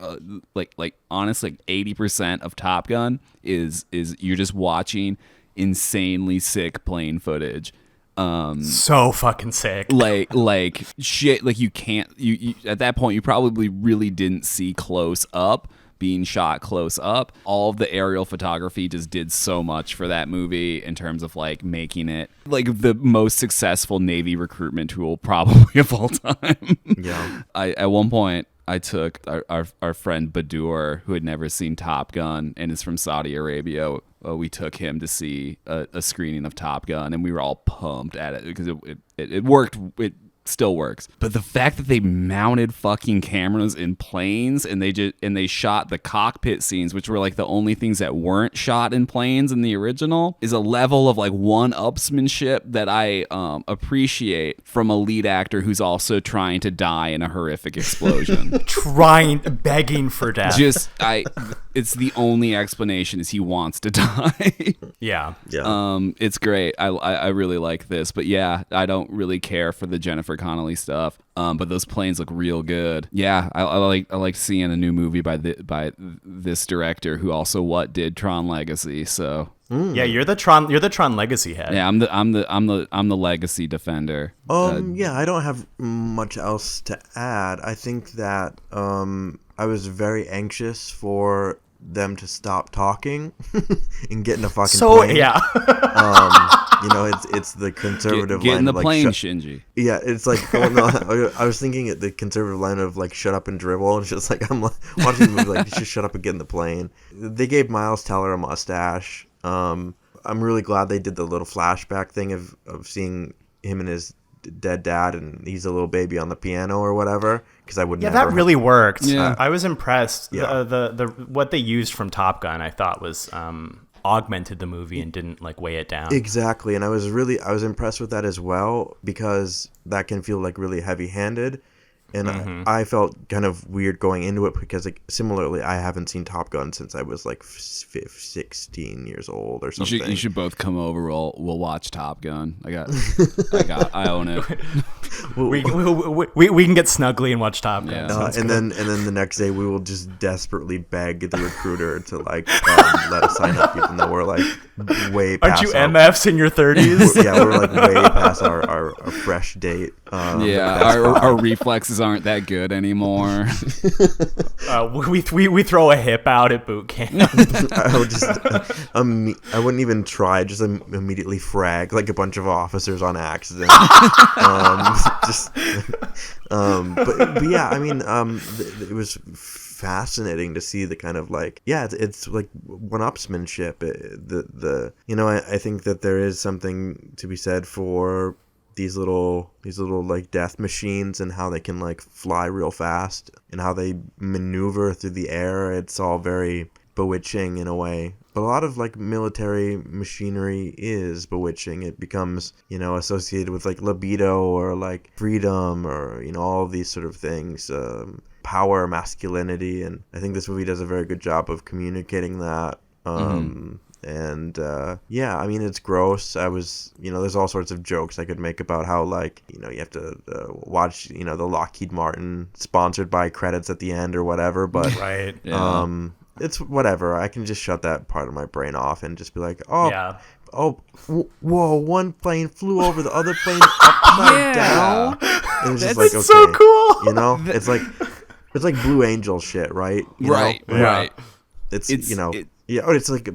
honestly, 80% of Top Gun is you're just watching insanely sick plane footage. So fucking sick. Like shit. Like you can't. You at that point you probably really didn't see close up being shot close up. All of the aerial photography just did so much for that movie in terms of like making it like the most successful Navy recruitment tool probably of all time. Yeah. At one point I took our friend Badur, who had never seen Top Gun and is from Saudi Arabia. We took him to see a screening of Top Gun, and we were all pumped at it because it worked. It still works. But the fact that they mounted fucking cameras in planes and they shot the cockpit scenes, which were like the only things that weren't shot in planes in the original, is a level of like one-upsmanship that I appreciate from a lead actor who's also trying to die in a horrific explosion. Begging for death. It's the only explanation is he wants to die. Yeah. It's great. I really like this, but yeah, I don't really care for the Jennifer Connelly stuff. But those planes look real good. Yeah, I like seeing a new movie by this director who also did Tron Legacy. So yeah, you're the Tron Legacy head. yeah, I'm the Legacy defender. Yeah, I don't have much else to add. I think that I was very anxious for them to stop talking and get in a fucking plane. Yeah. It's the conservative get line in the of like, plane, Shinji. Yeah, it's like, I was thinking the conservative line of like, shut up and dribble, and it's just like, I'm watching the movie like, just shut up and get in the plane. They gave Miles Teller a mustache. I'm really glad they did the little flashback thing of seeing him and his dead dad, and he's a little baby on the piano or whatever, because I would never. That really worked. Yeah. I was impressed. Yeah. The what they used from Top Gun, I thought was augmented the movie and didn't like weigh it down. Exactly, and I was impressed with that as well, because that can feel like really heavy-handed. And I felt kind of weird going into it because, like, similarly, I haven't seen Top Gun since I was like 16 years old or something. You should both come over. We'll watch Top Gun. I own it. we can get snuggly and watch Top Gun. Yeah. And then the next day we will just desperately beg the recruiter to like let us sign up, even though we're like way past. Aren't you MFs in your 30s? Yeah, we're like way past our fresh date. Our reflexes aren't that good anymore. We throw a hip out at boot camp. I wouldn't even try. Just immediately frag like a bunch of officers on accident. But yeah, I mean, it was fascinating to see the kind of like, yeah, it's like one-upsmanship. I think that there is something to be said for these little like death machines and how they can like fly real fast and how they maneuver through the air. It's all very bewitching in a way. But a lot of like military machinery is bewitching. It becomes, associated with like libido or like freedom or, all of these sort of things, power, masculinity. And I think this movie does a very good job of communicating that. And yeah, I mean, it's gross. There's all sorts of jokes I could make about how, like, you have to watch, the Lockheed Martin sponsored by credits at the end or whatever. But right. Yeah. It's whatever. I can just shut that part of my brain off and just be like, whoa, one plane flew over the other plane upside down. And it's just like, okay, so cool. It's like Blue Angel shit, right? Right. It's like,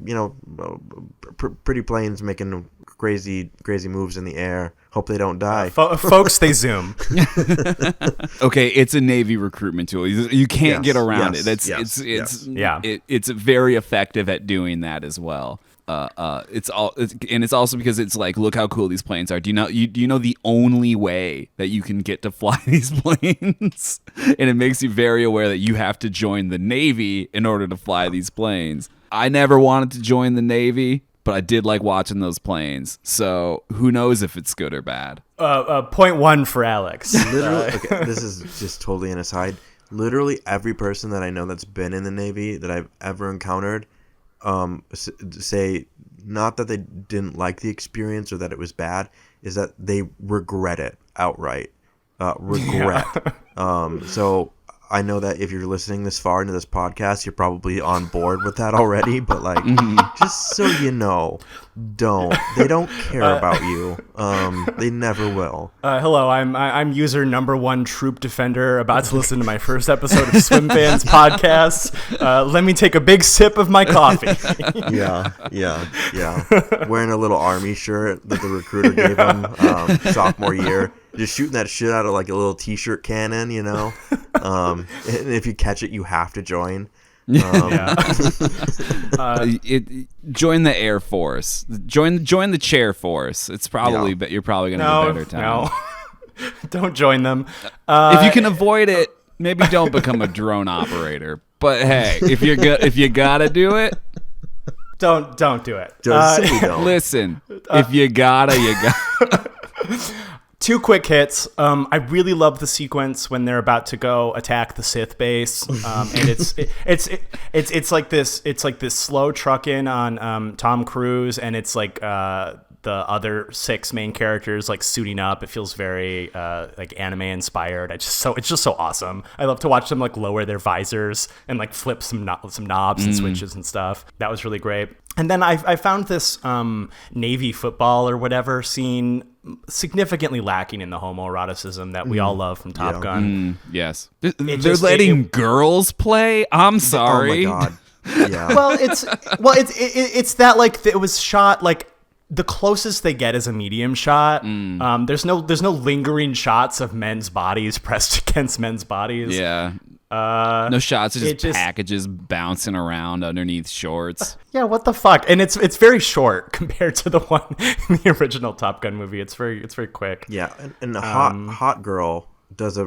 pretty planes making crazy moves in the air Hope they don't die. Folks, they Zoom. Okay, it's a Navy recruitment tool. You can't get around it. It's very effective at doing that as well. It's also because it's like, look how cool these planes are. Do you know the only way that you can get to fly these planes? And it makes you very aware that you have to join the Navy in order to fly these planes. I never wanted to join the Navy, but I did like watching those planes. So who knows if it's good or bad. Point one for Alex. Literally, okay, this is just totally an aside. Literally every person that I know that's been in the Navy that I've ever encountered say not that they didn't like the experience or that it was bad, is that they regret it outright. Regret. So I know that if you're listening this far into this podcast, you're probably on board with that already, but like, just so you know, they don't care about you. They never will. Hello, I'm user number 1 troop defender, about to listen to my first episode of SWIMFANS podcast. Let me take a big sip of my coffee. Yeah. Wearing a little army shirt that the recruiter gave him sophomore year. Just shooting that shit out of like a little t-shirt cannon, you know? And if you catch it, you have to join. Join the Air Force. Join the Chair Force. It's probably, but you're probably going to have a better time. No, don't join them. If you can avoid it, maybe don't become a drone operator. But hey, if you gotta do it, don't do it. Just simply don't. Listen, if you gotta, you gotta. 2 quick hits. I really love the sequence when they're about to go attack the Sith base, and it's like this slow truck in on Tom Cruise, and it's like the other 6 main characters like suiting up. It feels very like anime inspired. It's just so awesome. I love to watch them like lower their visors and like flip some knobs and switches and stuff. That was really great. And then I found this Navy football or whatever scene significantly lacking in the homoeroticism that we all love from Top Gun. Yes. They're letting girls play? I'm sorry. Oh my God. Yeah. Well, it's that like it was shot like the closest they get is a medium shot. There's no lingering shots of men's bodies pressed against men's bodies. Yeah. No shots of just packages bouncing around underneath shorts. Yeah, what the fuck? And it's very short compared to the one in the original Top Gun movie. It's very quick. Yeah, and the hot girl does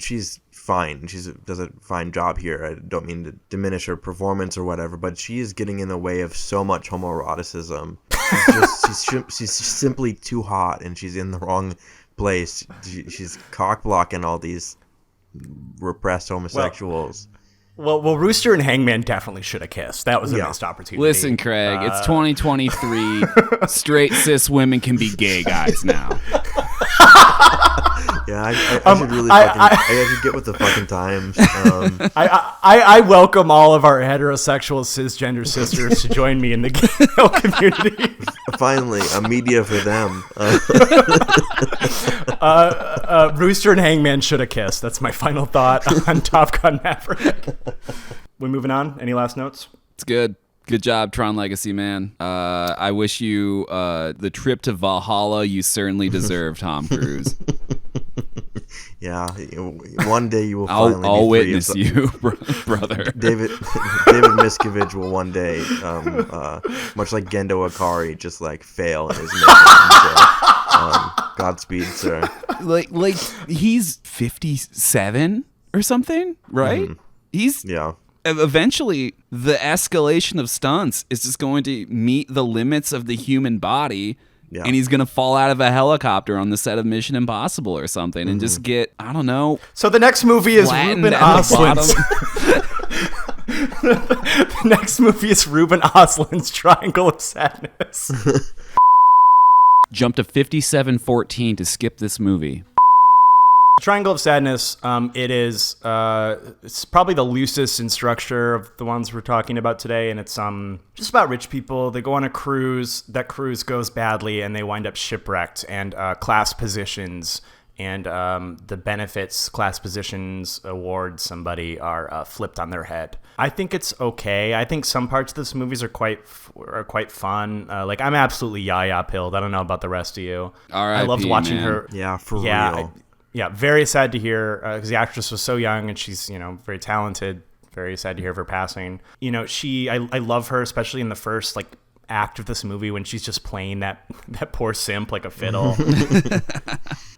she's fine. She does a fine job here. I don't mean to diminish her performance or whatever, but she is getting in the way of so much homoeroticism. She's simply too hot, and she's in the wrong place. She's cock blocking all these repressed homosexuals. Well, Rooster and Hangman definitely should have kissed. That was a missed opportunity. Listen, Craig, it's 2023. Straight cis women can be gay guys now. Yeah, I should really I should get with the fucking times. I welcome all of our heterosexual cisgender sisters to join me in the gay male community. Finally, a media for them. Rooster and Hangman should have kissed. That's my final thought on Top Gun Maverick. We moving on? Any last notes? It's good. Good job, Tron Legacy, man. I wish you the trip to Valhalla you certainly deserve, Tom Cruise. Yeah, one day you will finally I'll be free witness you, brother. David Miscavige will one day, much like Gendo Akari, just like fail in his mission. So, Godspeed, sir. Like he's 57 or something, right? He's eventually the escalation of stunts is just going to meet the limits of the human body. Yeah. And he's going to fall out of a helicopter on the set of Mission Impossible or something and just get, I don't know. So the next movie is Ruben Ostlund's. The next movie is Ruben Ostlund's Triangle of Sadness. Jump to 57:14 to skip this movie. Triangle of Sadness, it's probably the loosest in structure of the ones we're talking about today, and it's just about rich people. They go on a cruise. That cruise goes badly, and they wind up shipwrecked, and class positions and the benefits, class positions, awards somebody are flipped on their head. I think it's okay. I think some parts of this movies are quite fun. Like, I'm absolutely yaya pilled. I don't know about the rest of you. I loved watching her. Yeah, for real. Very sad to hear, because the actress was so young and she's, very talented. Very sad to hear of her passing. I love her, especially in the first act of this movie when she's just playing that poor simp like a fiddle.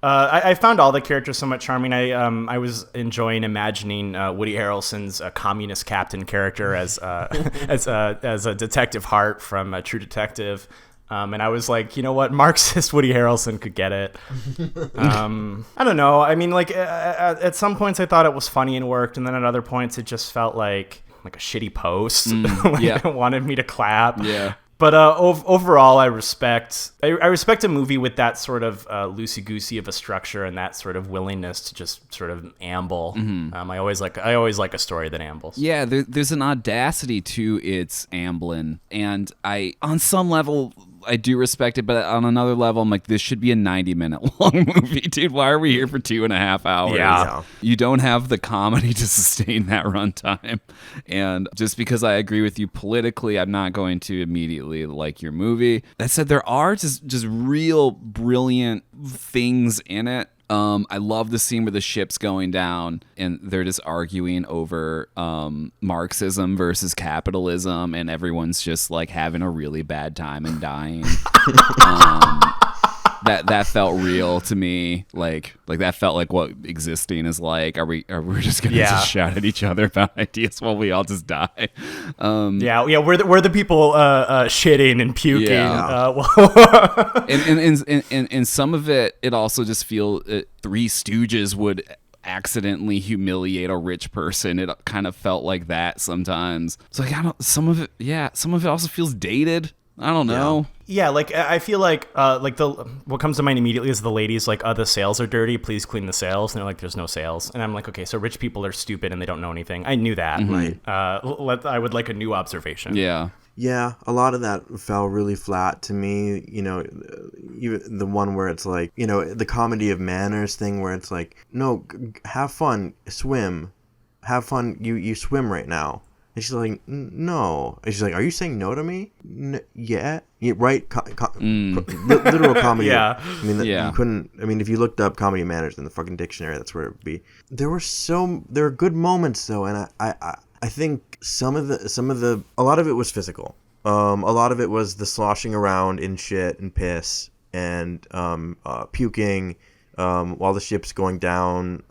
I found all the characters somewhat charming. I was enjoying imagining Woody Harrelson's communist captain character as a Detective Hart from True Detective. And I was like, you know what? Marxist Woody Harrelson could get it. I don't know. I mean, at some points I thought it was funny and worked. And then at other points it just felt like a shitty post. It wanted me to clap. Yeah. But overall, I respect a movie with that sort of loosey-goosey of a structure and that sort of willingness to just sort of amble. I always like a story that ambles. Yeah, there's an audacity to its ambling, and on some level I do respect it, but on another level, I'm like, this should be a 90-minute long movie, dude. Why are we here for 2.5 hours? Yeah. You don't have the comedy to sustain that runtime. And just because I agree with you politically, I'm not going to immediately like your movie. That said, there are just real brilliant things in it. I love the scene where the ship's going down and they're just arguing over Marxism versus capitalism, and everyone's just having a really bad time and dying. That felt real to me. Like that felt like what existing is like. Are we just gonna just shout at each other about ideas while we all just die? We're the people shitting and puking. And some of it also just Three Stooges would accidentally humiliate a rich person. It kind of felt like that sometimes. It's like, some of it also feels dated. I don't know. Yeah, I feel like what comes to mind immediately is the ladies the sails are dirty, please clean the sails, and they're like, there's no sails, and I'm like, okay, so rich people are stupid and they don't know anything. I knew that. Right. I would like a new observation. Yeah, a lot of that fell really flat to me. Even the one where it's the comedy of manners thing where it's like, no, have fun, swim, have fun, you swim right now. And she's like, no. And she's like, are you saying no to me? Yeah, right. Literal comedy. Yeah. You couldn't. I mean, if you looked up comedy manners in the fucking dictionary, that's where it would be. There were good moments though, and I think a lot of it was physical. A lot of it was the sloshing around in shit and piss and puking while the ship's going down.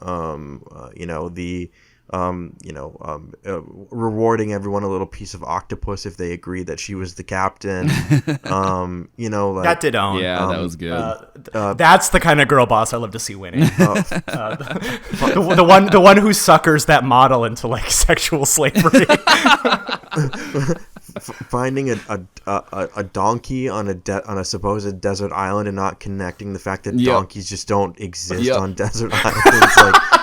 Rewarding everyone a little piece of octopus if they agreed that she was the captain. That did own. Yeah, that was good. That's the kind of girl boss I love to see winning. The one who suckers that model into sexual slavery. Finding a donkey on a supposed desert island and not connecting the fact that donkeys just don't exist on desert islands,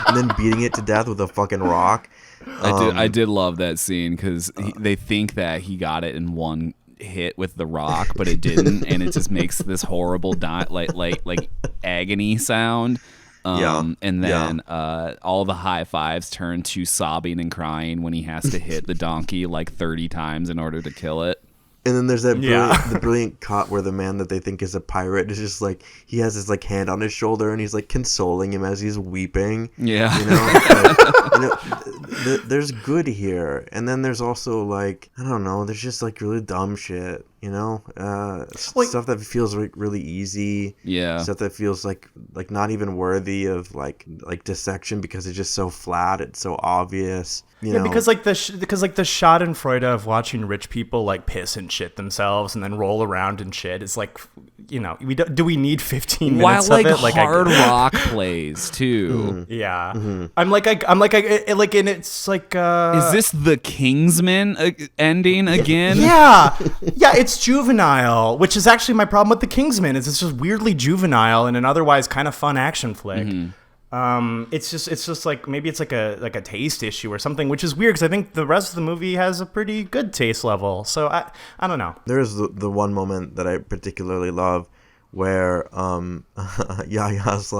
and then beating it to death with a fucking rock. I did love that scene because they think that he got it in one hit with the rock, but it didn't, and it just makes this horrible agony sound. And then all the high fives turn to sobbing and crying when he has to hit the donkey 30 times in order to kill it. And then there's that brilliant cut where the man that they think is a pirate is just he has his hand on his shoulder and he's consoling him as he's weeping. Yeah, there's good here, and then there's also I don't know, there's just really dumb shit. Stuff that feels really easy. Yeah, stuff that feels like not even worthy of dissection because it's just so flat. It's so obvious. Because the Schadenfreude of watching rich people piss and shit themselves and then roll around and shit is do we need 15 minutes while of it? Hard rock plays too. Yeah, and it's is this the Kingsman ending again? Yeah, it's juvenile, which is actually my problem with the Kingsman. Is it's just weirdly juvenile in an otherwise kind of fun action flick. It's just maybe it's a taste issue or something, which is weird because I think the rest of the movie has a pretty good taste level. So I don't know. There's the one moment that I particularly love where Yaya's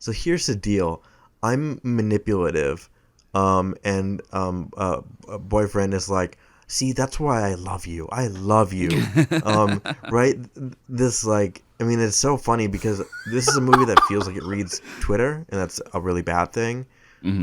So here's the deal. I'm manipulative, and a boyfriend is like, see, that's why I love you. I love you. Right? This, like, I mean, it's so funny because this is a movie that feels like it reads Twitter, and that's a really bad thing. It's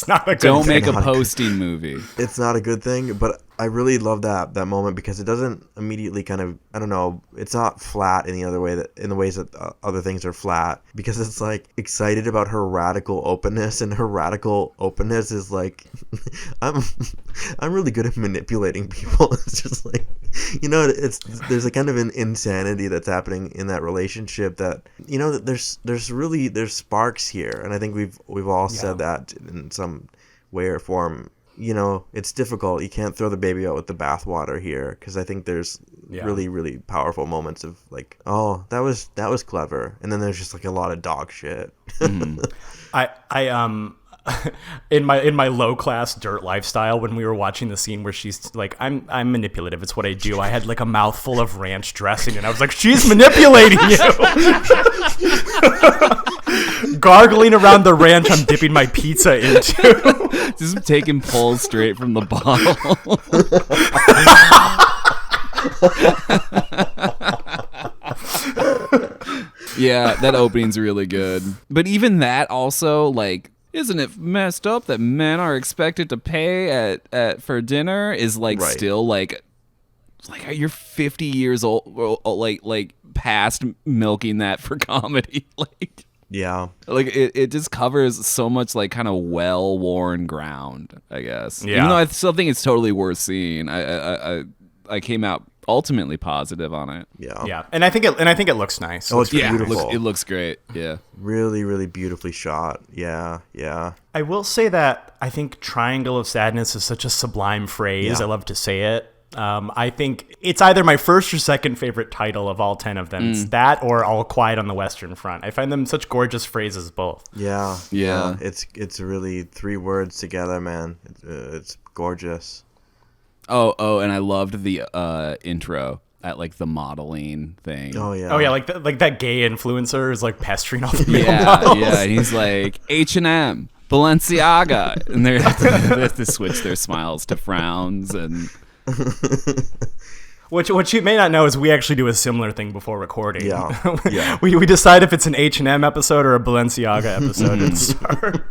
not a good Don't thing. make a posting movie. It's not a good thing, but I really love that moment because it doesn't immediately kind of, I don't know, it's not flat in the ways that other things are flat, because it's like excited about her radical openness, and her radical openness is like I'm really good at manipulating people. It's just like, you know, there's a kind of an insanity that's happening in that relationship that, you know, there's sparks here, and I think we've all said that in some way or form. You know, it's difficult. You can't throw the baby out with the bathwater here, because I think there's really, really powerful moments of like, oh, that was clever, and then there's just like a lot of dog shit. I in my low class dirt lifestyle, when we were watching the scene where she's like, I'm manipulative, it's what I do, I had like a mouthful of ranch dressing, and I was like, she's manipulating you. Gargling around the ranch I'm dipping my pizza into. Just taking pulls straight from the bottle. Yeah, that opening's really good. But even that also, like, isn't it messed up that men are expected to pay at for dinner? Is like still like you're 50 years old, like past milking that for comedy. Like, Yeah. like it just covers so much like kind of well-worn ground, I guess. Yeah. Even though I still think it's totally worth seeing. I came out ultimately positive on it. Yeah. Yeah, and I think it looks nice. Oh, it's Yeah, beautiful. it looks great. Yeah. Really, really beautifully shot. Yeah. Yeah. I will say that I think Triangle of Sadness is such a sublime phrase. Yeah. I love to say it. I think it's either my first or second favorite title of all 10 of them. It's that or All Quiet on the Western Front. I find them such gorgeous phrases both. Yeah. Yeah. It's really 3 words together, man. It's gorgeous. Oh, and I loved the intro at like the modeling thing. Oh yeah. Oh yeah, like that gay influencer is like pestering all the male Yeah, models. yeah. And he's like H&M, Balenciaga, and they have to switch their smiles to frowns. And What you may not know is we actually do a similar thing before recording. Yeah. Yeah. we decide if it's an H&M episode or a Balenciaga episode at the start.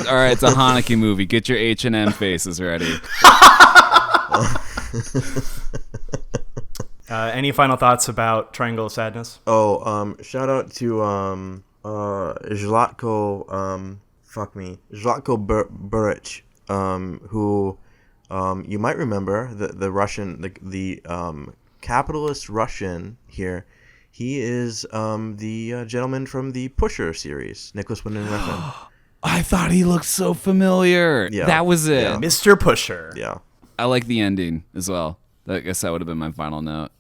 all right, it's a Hanukkah movie. Get your H&M faces ready. Any final thoughts about Triangle of Sadness? Oh, shout out to Zlatko Buric, who you might remember, the Russian, the capitalist Russian here. He is the gentleman from the Pusher series, Nicholas Winding Refn. I thought he looked so familiar. Yeah. That was it. Yeah. Mr. Pusher. Yeah. I like the ending as well. I guess that would have been my final note.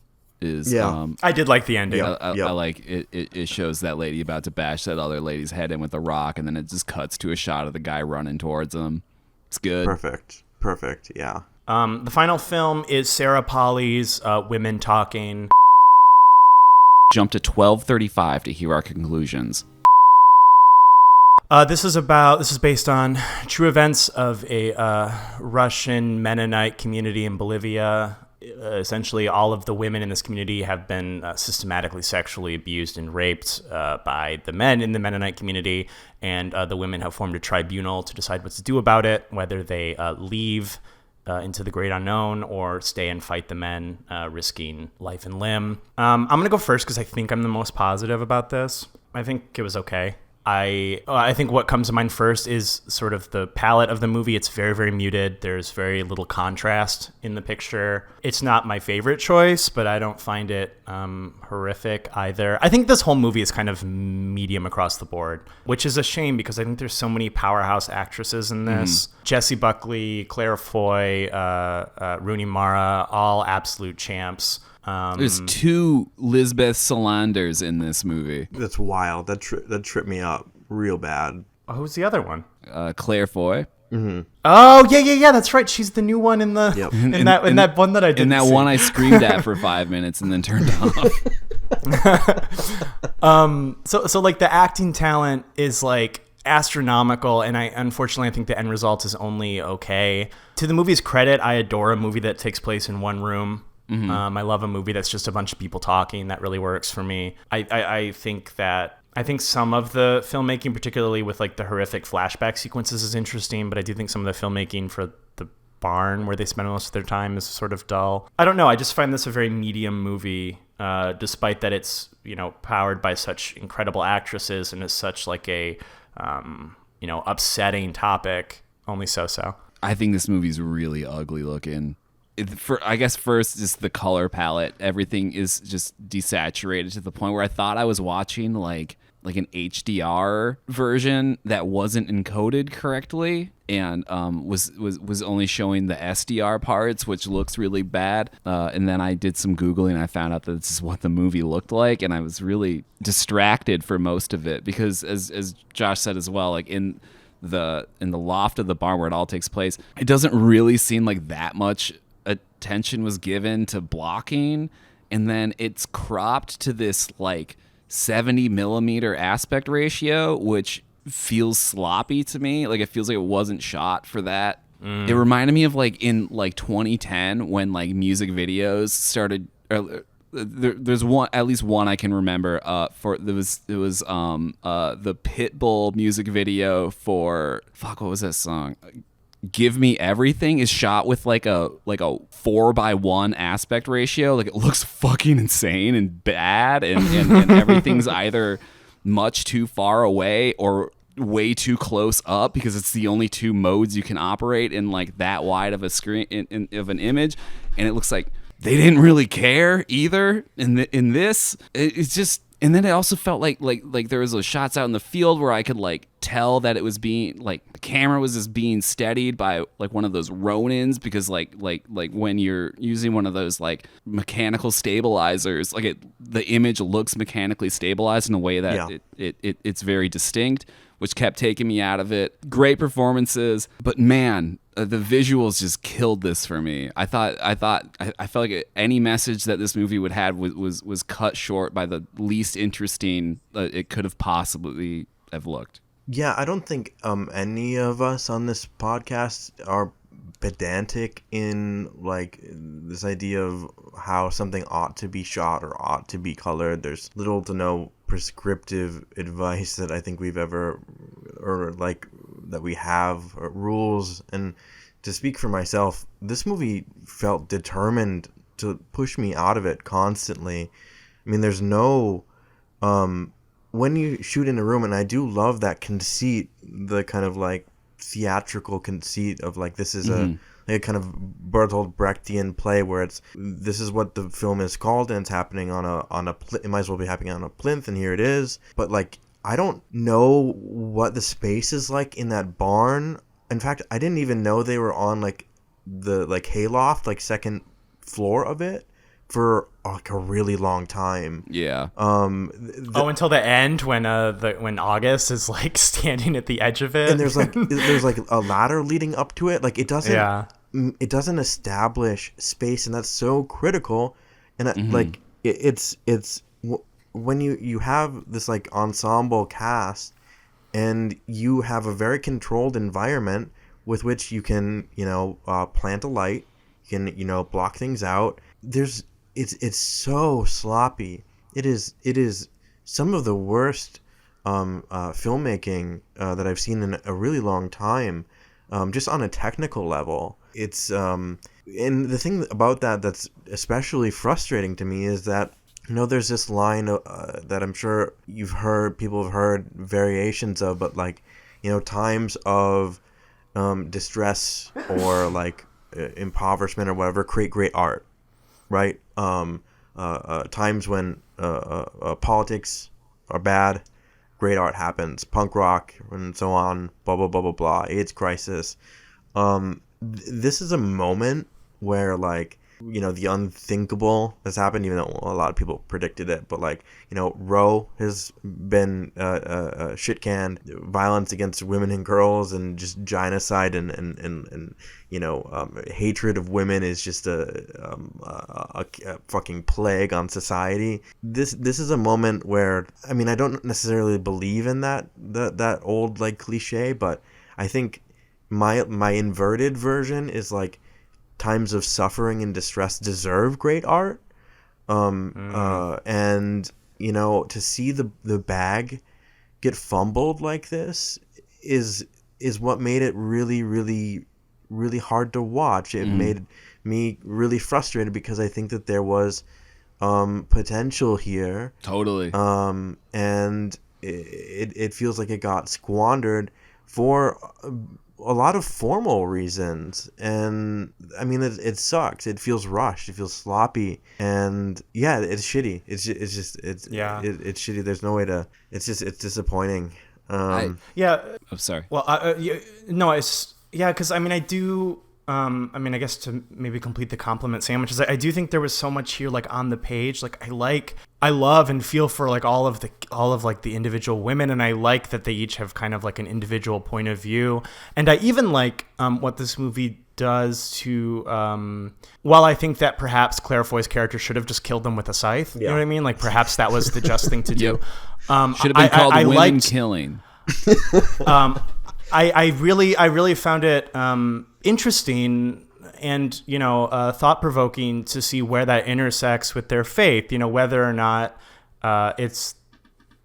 Is Yeah. I did like the ending. Yeah. I like it. It shows that lady about to bash that other lady's head in with a rock, and then it just cuts to a shot of the guy running towards him. It's good. Perfect. Yeah. The final film is Sarah Polley's Women Talking. Jump to 12:35 to hear our conclusions. This is based on true events of a Russian Mennonite community in Bolivia. Essentially, all of the women in this community have been systematically sexually abused and raped by the men in the Mennonite community, and the women have formed a tribunal to decide what to do about it, whether they leave into the great unknown or stay and fight the men, risking life and limb. I'm going to go first because I think I'm the most positive about this. I think it was okay. I think what comes to mind first is sort of the palette of the movie. It's very, very muted. There's very little contrast in the picture. It's not my favorite choice, but I don't find it horrific either. I think this whole movie is kind of medium across the board, which is a shame because I think there's so many powerhouse actresses in this. Jessie Buckley, Claire Foy, Rooney Mara, all absolute champs. There's 2 Lisbeth Salanders in this movie. That's wild. That tripped me up real bad. Who's the other one? Claire Foy. Oh yeah. That's right. She's the new one in the Yep. in that one that I didn't In that see. one I screamed at for 5 minutes and then turned off. So like the acting talent is like astronomical, and unfortunately I think the end result is only okay. To the movie's credit, I adore a movie that takes place in one room. I love a movie that's just a bunch of people talking. That really works for me. I think some of the filmmaking, particularly with like the horrific flashback sequences, is interesting, but I do think some of the filmmaking for the barn where they spend most of their time is sort of dull. I don't know. I just find this a very medium movie, despite that it's, powered by such incredible actresses and is such like a, upsetting topic. Only so. I think this movie's really ugly looking. I guess first just the color palette. Everything is just desaturated to the point where I thought I was watching like an HDR version that wasn't encoded correctly and was only showing the SDR parts, which looks really bad. And then I did some Googling and I found out that this is what the movie looked like, and I was really distracted for most of it because, as Josh said as well, like in the loft of the barn where it all takes place, it doesn't really seem like that much attention was given to blocking, and then it's cropped to this like 70 millimeter aspect ratio, which feels sloppy to me. Like it feels like it wasn't shot for that. It reminded me of like in like 2010 when like music videos started. There's at least one I can remember. It was the Pitbull music video for what was that song? Give Me Everything is shot with like a 4:1 aspect ratio. Like it looks fucking insane and bad, and everything's either much too far away or way too close up because it's the only two modes you can operate in like that wide of a screen of an image, and it looks like they didn't really care either in this. It's just. And then it also felt like there was those shots out in the field where I could like tell that it was being like the camera was just being steadied by like one of those Ronins, because like when you're using one of those like mechanical stabilizers, like the image looks mechanically stabilized in a way that it's very distinct, which kept taking me out of it. Great performances, but man, the visuals just killed this for me. I felt like any message that this movie would have was cut short by the least interesting it could have possibly have looked. Yeah, I don't think any of us on this podcast are pedantic in like this idea of how something ought to be shot or ought to be colored. There's little to no prescriptive advice that I think we've ever, or like that we have, or rules. And to speak for myself, this movie felt determined to push me out of it constantly. I mean, there's no when you shoot in a room, and I do love that conceit, the kind of like theatrical conceit of like this is a kind of Bertolt Brechtian play where this is what the film is called, and it's happening on a it might as well be happening on a plinth, and here it is. But like I don't know what the space is like in that barn. In fact, I didn't even know they were on like the like hayloft, like second floor of it, for like a really long time. Yeah. Until the end when August is like standing at the edge of it, and there's like a ladder leading up to it. Like it doesn't establish space, and that's so critical. And like it's when you have this like ensemble cast, and you have a very controlled environment with which you can plant a light, you can block things out. It's so sloppy. It is some of the worst filmmaking that I've seen in a really long time, just on a technical level. It's and the thing about that's especially frustrating to me is that there's this line that I'm sure people have heard variations of, but like times of distress or like impoverishment or whatever create great art, right? Times when politics are bad, great art happens. Punk rock and so on, blah blah blah blah blah. AIDS crisis. This is a moment where like the unthinkable has happened, even though a lot of people predicted it. But like, Roe has been shit canned. Violence against women and girls, and just genocide and hatred of women is just a fucking plague on society. This is a moment where, I mean, I don't necessarily believe in that old like cliche, but I think my inverted version is like, times of suffering and distress deserve great art. And to see the bag get fumbled like this is what made it really, really, really hard to watch. It made me really frustrated, because I think that there was potential here. Totally. And it feels like it got squandered for a lot of formal reasons, and I mean, it sucks. It feels rushed. It feels sloppy, and yeah, it's shitty. It's shitty. There's no way to. It's disappointing. I'm sorry. Well, because I mean, I do. I guess to maybe complete the compliment sandwiches, I do think there was so much here, like on the page. Like I love and feel for like all of like the individual women, and I like that they each have kind of like an individual point of view. And I even like what this movie does to. While I think that perhaps Claire Foy's character should have just killed them with a scythe. You know what I mean? Like perhaps that was the just thing to do. Should have been called women killing. I really found it interesting and thought-provoking to see where that intersects with their faith. Whether or not it's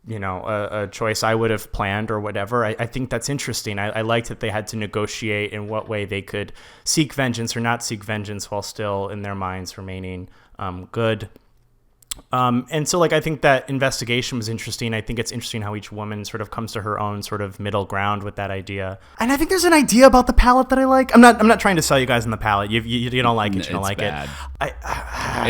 a choice I would have planned or whatever. I think that's interesting. I liked that they had to negotiate in what way they could seek vengeance or not seek vengeance while still in their minds remaining good. And so, like, I think that investigation was interesting. I think it's interesting how each woman sort of comes to her own sort of middle ground with that idea. And I think there's an idea about the palette that I like. I'm not trying to sell you guys on the palette. You don't like it. You don't like bad. it.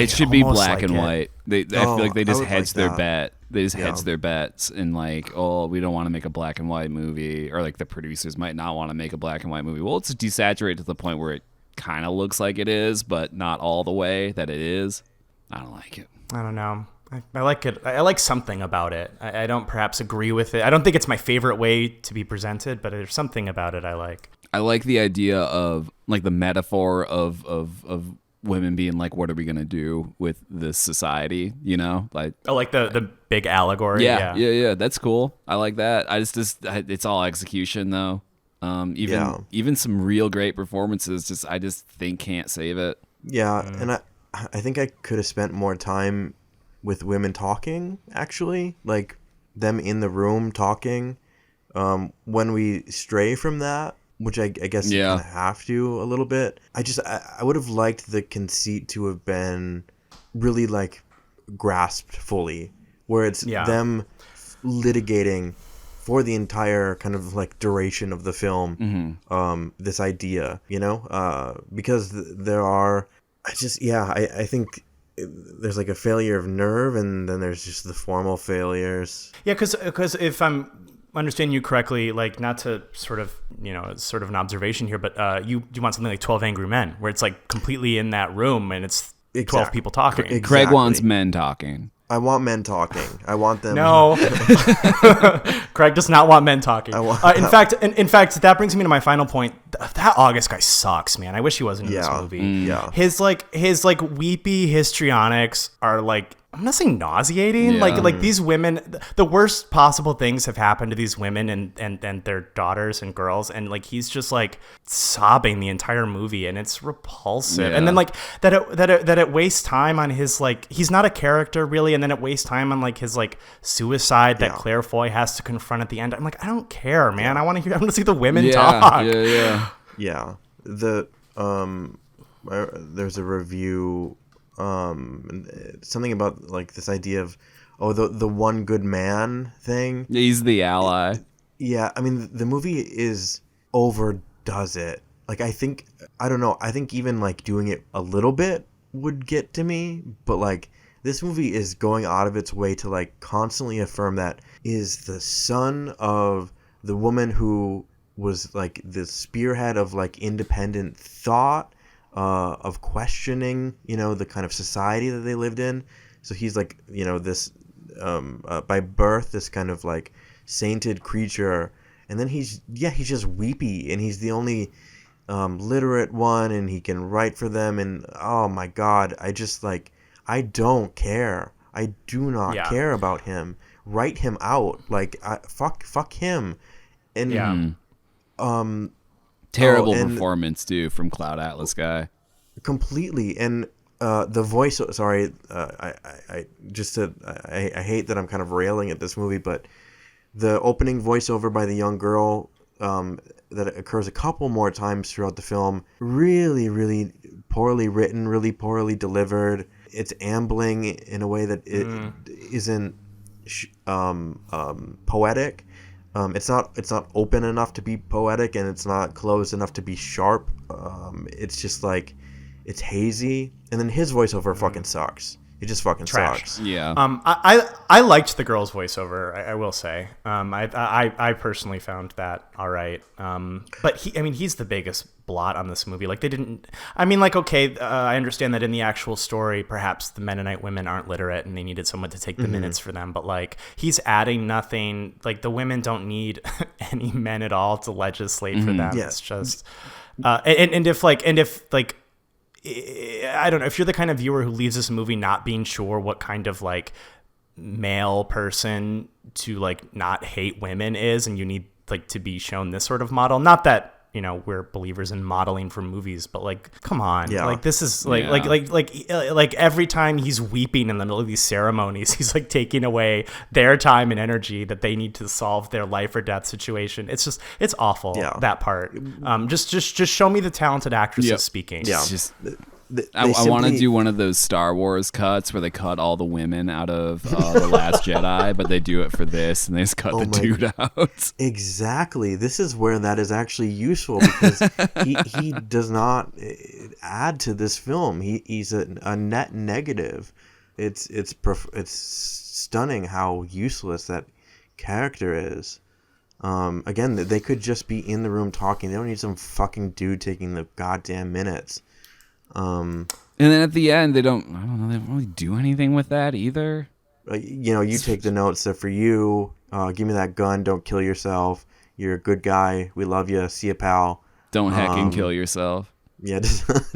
It should be black like and white. I feel like they just hedge their that. bet. They just hedge their bets, and like, oh, we don't want to make a black and white movie, or like the producers might not want to make a black and white movie. Well, it's desaturated to the point where it kind of looks like it is, but not all the way that it is. I don't like it. I don't know. I like it. I like something about it. I don't perhaps agree with it. I don't think it's my favorite way to be presented, but there's something about it I like. I like the idea of like the metaphor of women being like, what are we gonna do with this society? Like the big allegory. Yeah. That's cool. I like that. It's all execution though. Even some real great performances. I just think can't save it. Yeah, and I think I could have spent more time with women talking, actually, like them in the room talking. When we stray from that, which I guess you kind of have to a little bit, I would have liked the conceit to have been really like grasped fully, where it's them litigating for the entire kind of like duration of the film, this idea, because there are, I think there's like a failure of nerve, and then there's just the formal failures. Yeah, because if I'm understanding you correctly, like, not to sort of, it's sort of an observation here, but you want something like 12 Angry Men, where it's like completely in that room and it's 12 people talking. Exactly. Craig wants men talking. I want men talking. I want them. No, Craig does not want men talking. In fact, that brings me to my final point. That August guy sucks, man. I wish he wasn't in this movie. Yeah. His weepy histrionics are like, I'm not saying nauseating. Yeah. Like these women, the worst possible things have happened to these women and their daughters and girls, and like he's just like sobbing the entire movie, and it's repulsive. Yeah. And then like that it wastes time on his, like, he's not a character really, and then it wastes time on like his like suicide that Claire Foy has to confront at the end. I'm like, I don't care, man. I want to see the women talk. Yeah. The there's a review. Something about like this idea of the one good man thing. He's the ally. Yeah, I mean the movie overdoes it. Like I think even like doing it a little bit would get to me, but like this movie is going out of its way to like constantly affirm that is the son of the woman who was like the spearhead of like independent thought, of questioning, the kind of society that they lived in. So he's like, this by birth, this kind of like sainted creature, and then he's just weepy, and he's the only literate one, and he can write for them, and oh my God, I don't care. I do not care about him. Write him out. Like, fuck him. And terrible performance too from Cloud Atlas guy. Completely. And the voice. Sorry, I hate that I'm kind of railing at this movie, but the opening voiceover by the young girl that occurs a couple more times throughout the film, really, really poorly written, really poorly delivered. It's ambling in a way that it isn't poetic. It's not open enough to be poetic, and it's not closed enough to be sharp. It's just like, it's hazy, and then his voiceover fucking sucks. It just fucking sucks. Yeah. I liked the girl's voiceover. I will say. I personally found that all right. But he's the biggest blot on this movie. Like, they didn't. I mean, like, okay, I understand that in the actual story, perhaps the Mennonite women aren't literate and they needed someone to take the minutes for them. But like, he's adding nothing. Like, the women don't need any men at all to legislate for them. Yeah. It's just, and if I don't know, if you're the kind of viewer who leaves this movie not being sure what kind of like male person to like not hate women is, and you need like to be shown this sort of model, not that we're believers in modeling for movies, but like, come on, like, this is like every time he's weeping in the middle of these ceremonies, he's like taking away their time and energy that they need to solve their life or death situation. It's awful. That part. Just show me the talented actresses speaking. Yeah. I want to do one of those Star Wars cuts where they cut all the women out of The Last Jedi, but they do it for this, and they just cut the dude out. Exactly. This is where that is actually useful, because he does not add to this film. He's a net negative. It's stunning how useless that character is. Again, they could just be in the room talking. They don't need some fucking dude taking the goddamn minutes. And then at the end, they don't really do anything with that either. You take the notes. They're for you. Give me that gun. Don't kill yourself. You're a good guy. We love you. See ya, pal. Don't heck and kill yourself. Yeah,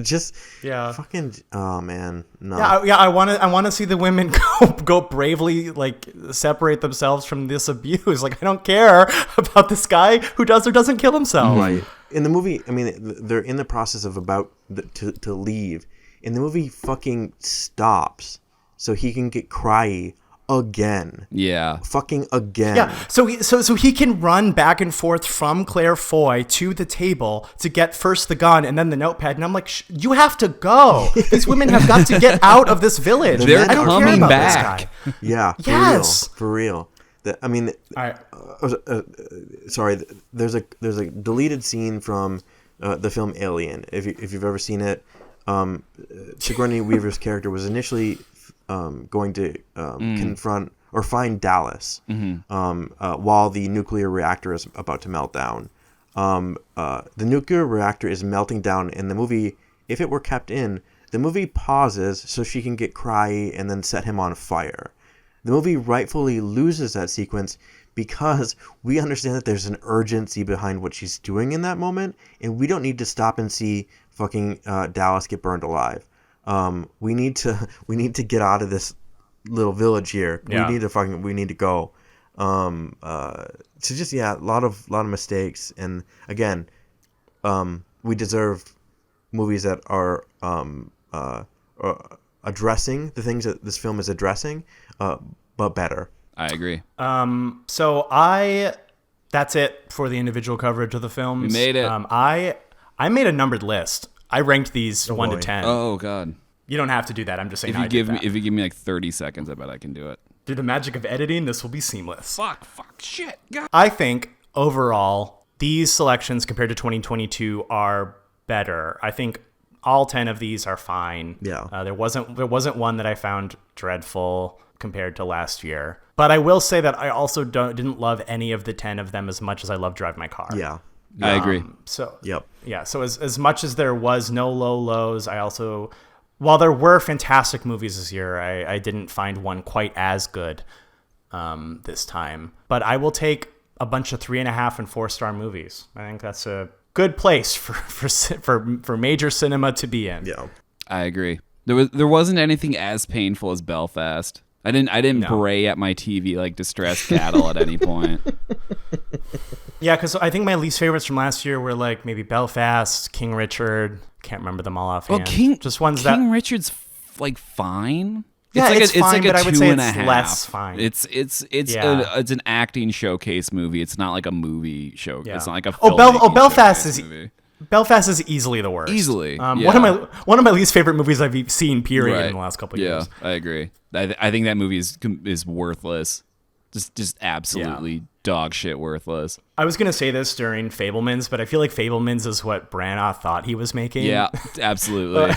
just fucking. Oh man, no. Yeah. I want to see the women go bravely, like, separate themselves from this abuse. Like, I don't care about this guy who does or doesn't kill himself. Right. In the movie, I mean, they're in the process of to leave, and the movie fucking stops so he can get cryy again. Yeah. Fucking again. Yeah. So he can run back and forth from Claire Foy to the table to get first the gun and then the notepad, and I'm like, you have to go. These women have got to get out of this village. They're I don't coming care about back. This guy. Yeah. For real. Sorry. There's a deleted scene from the film Alien. If you've ever seen it, Sigourney Weaver's character was initially going to confront or find Dallas while the nuclear reactor is about to melt down. The nuclear reactor is melting down in the movie. If it were kept in, the movie pauses so she can get cryy and then set him on fire. The movie rightfully loses that sequence because we understand that there's an urgency behind what she's doing in that moment, and we don't need to stop and see fucking Dallas get burned alive. We need to get out of this little village here. Yeah. We need to go. So just a lot of mistakes, and again, we deserve movies that are addressing the things that this film is addressing, but better. I agree. So that's it for the individual coverage of the films. We made it. I made a numbered list. I ranked these 1 to 10. Oh God. You don't have to do that. I'm just saying. If you give me like 30 seconds, I bet I can do it. Through the magic of editing, this will be seamless. Fuck, shit. God. I think overall, these selections compared to 2022 are better. I think all 10 of these are fine. Yeah. There wasn't one that I found dreadful compared to last year. But I will say that I also didn't love any of the 10 of them as much as I love Drive My Car. Yeah. I agree. So Yep. Yeah, so as much as there was no low lows, I also, while there were fantastic movies this year, I didn't find one quite as good this time. But I will take a bunch of 3.5 and 4-star movies. I think that's a good place for major cinema to be in. Yeah. I agree. There wasn't anything as painful as Belfast. I didn't bray at my TV like distressed cattle at any point. Yeah, because I think my least favorites from last year were like maybe Belfast, King Richard. Can't remember them all offhand. Well, just ones King Richard's like fine. Yeah, it's fine, but I would say it's 2.5. less fine. It's an acting showcase movie. It's not like a movie show. Yeah. It's not like a Belfast is movie. Belfast is easily the worst. Easily, yeah. One of my least favorite movies I've seen. Period in the last couple of years. Yeah, I agree. I think that movie is worthless. Just absolutely dog shit worthless. I was gonna say this during Fablemans, but I feel like Fablemans is what Branagh thought he was making. Yeah, absolutely.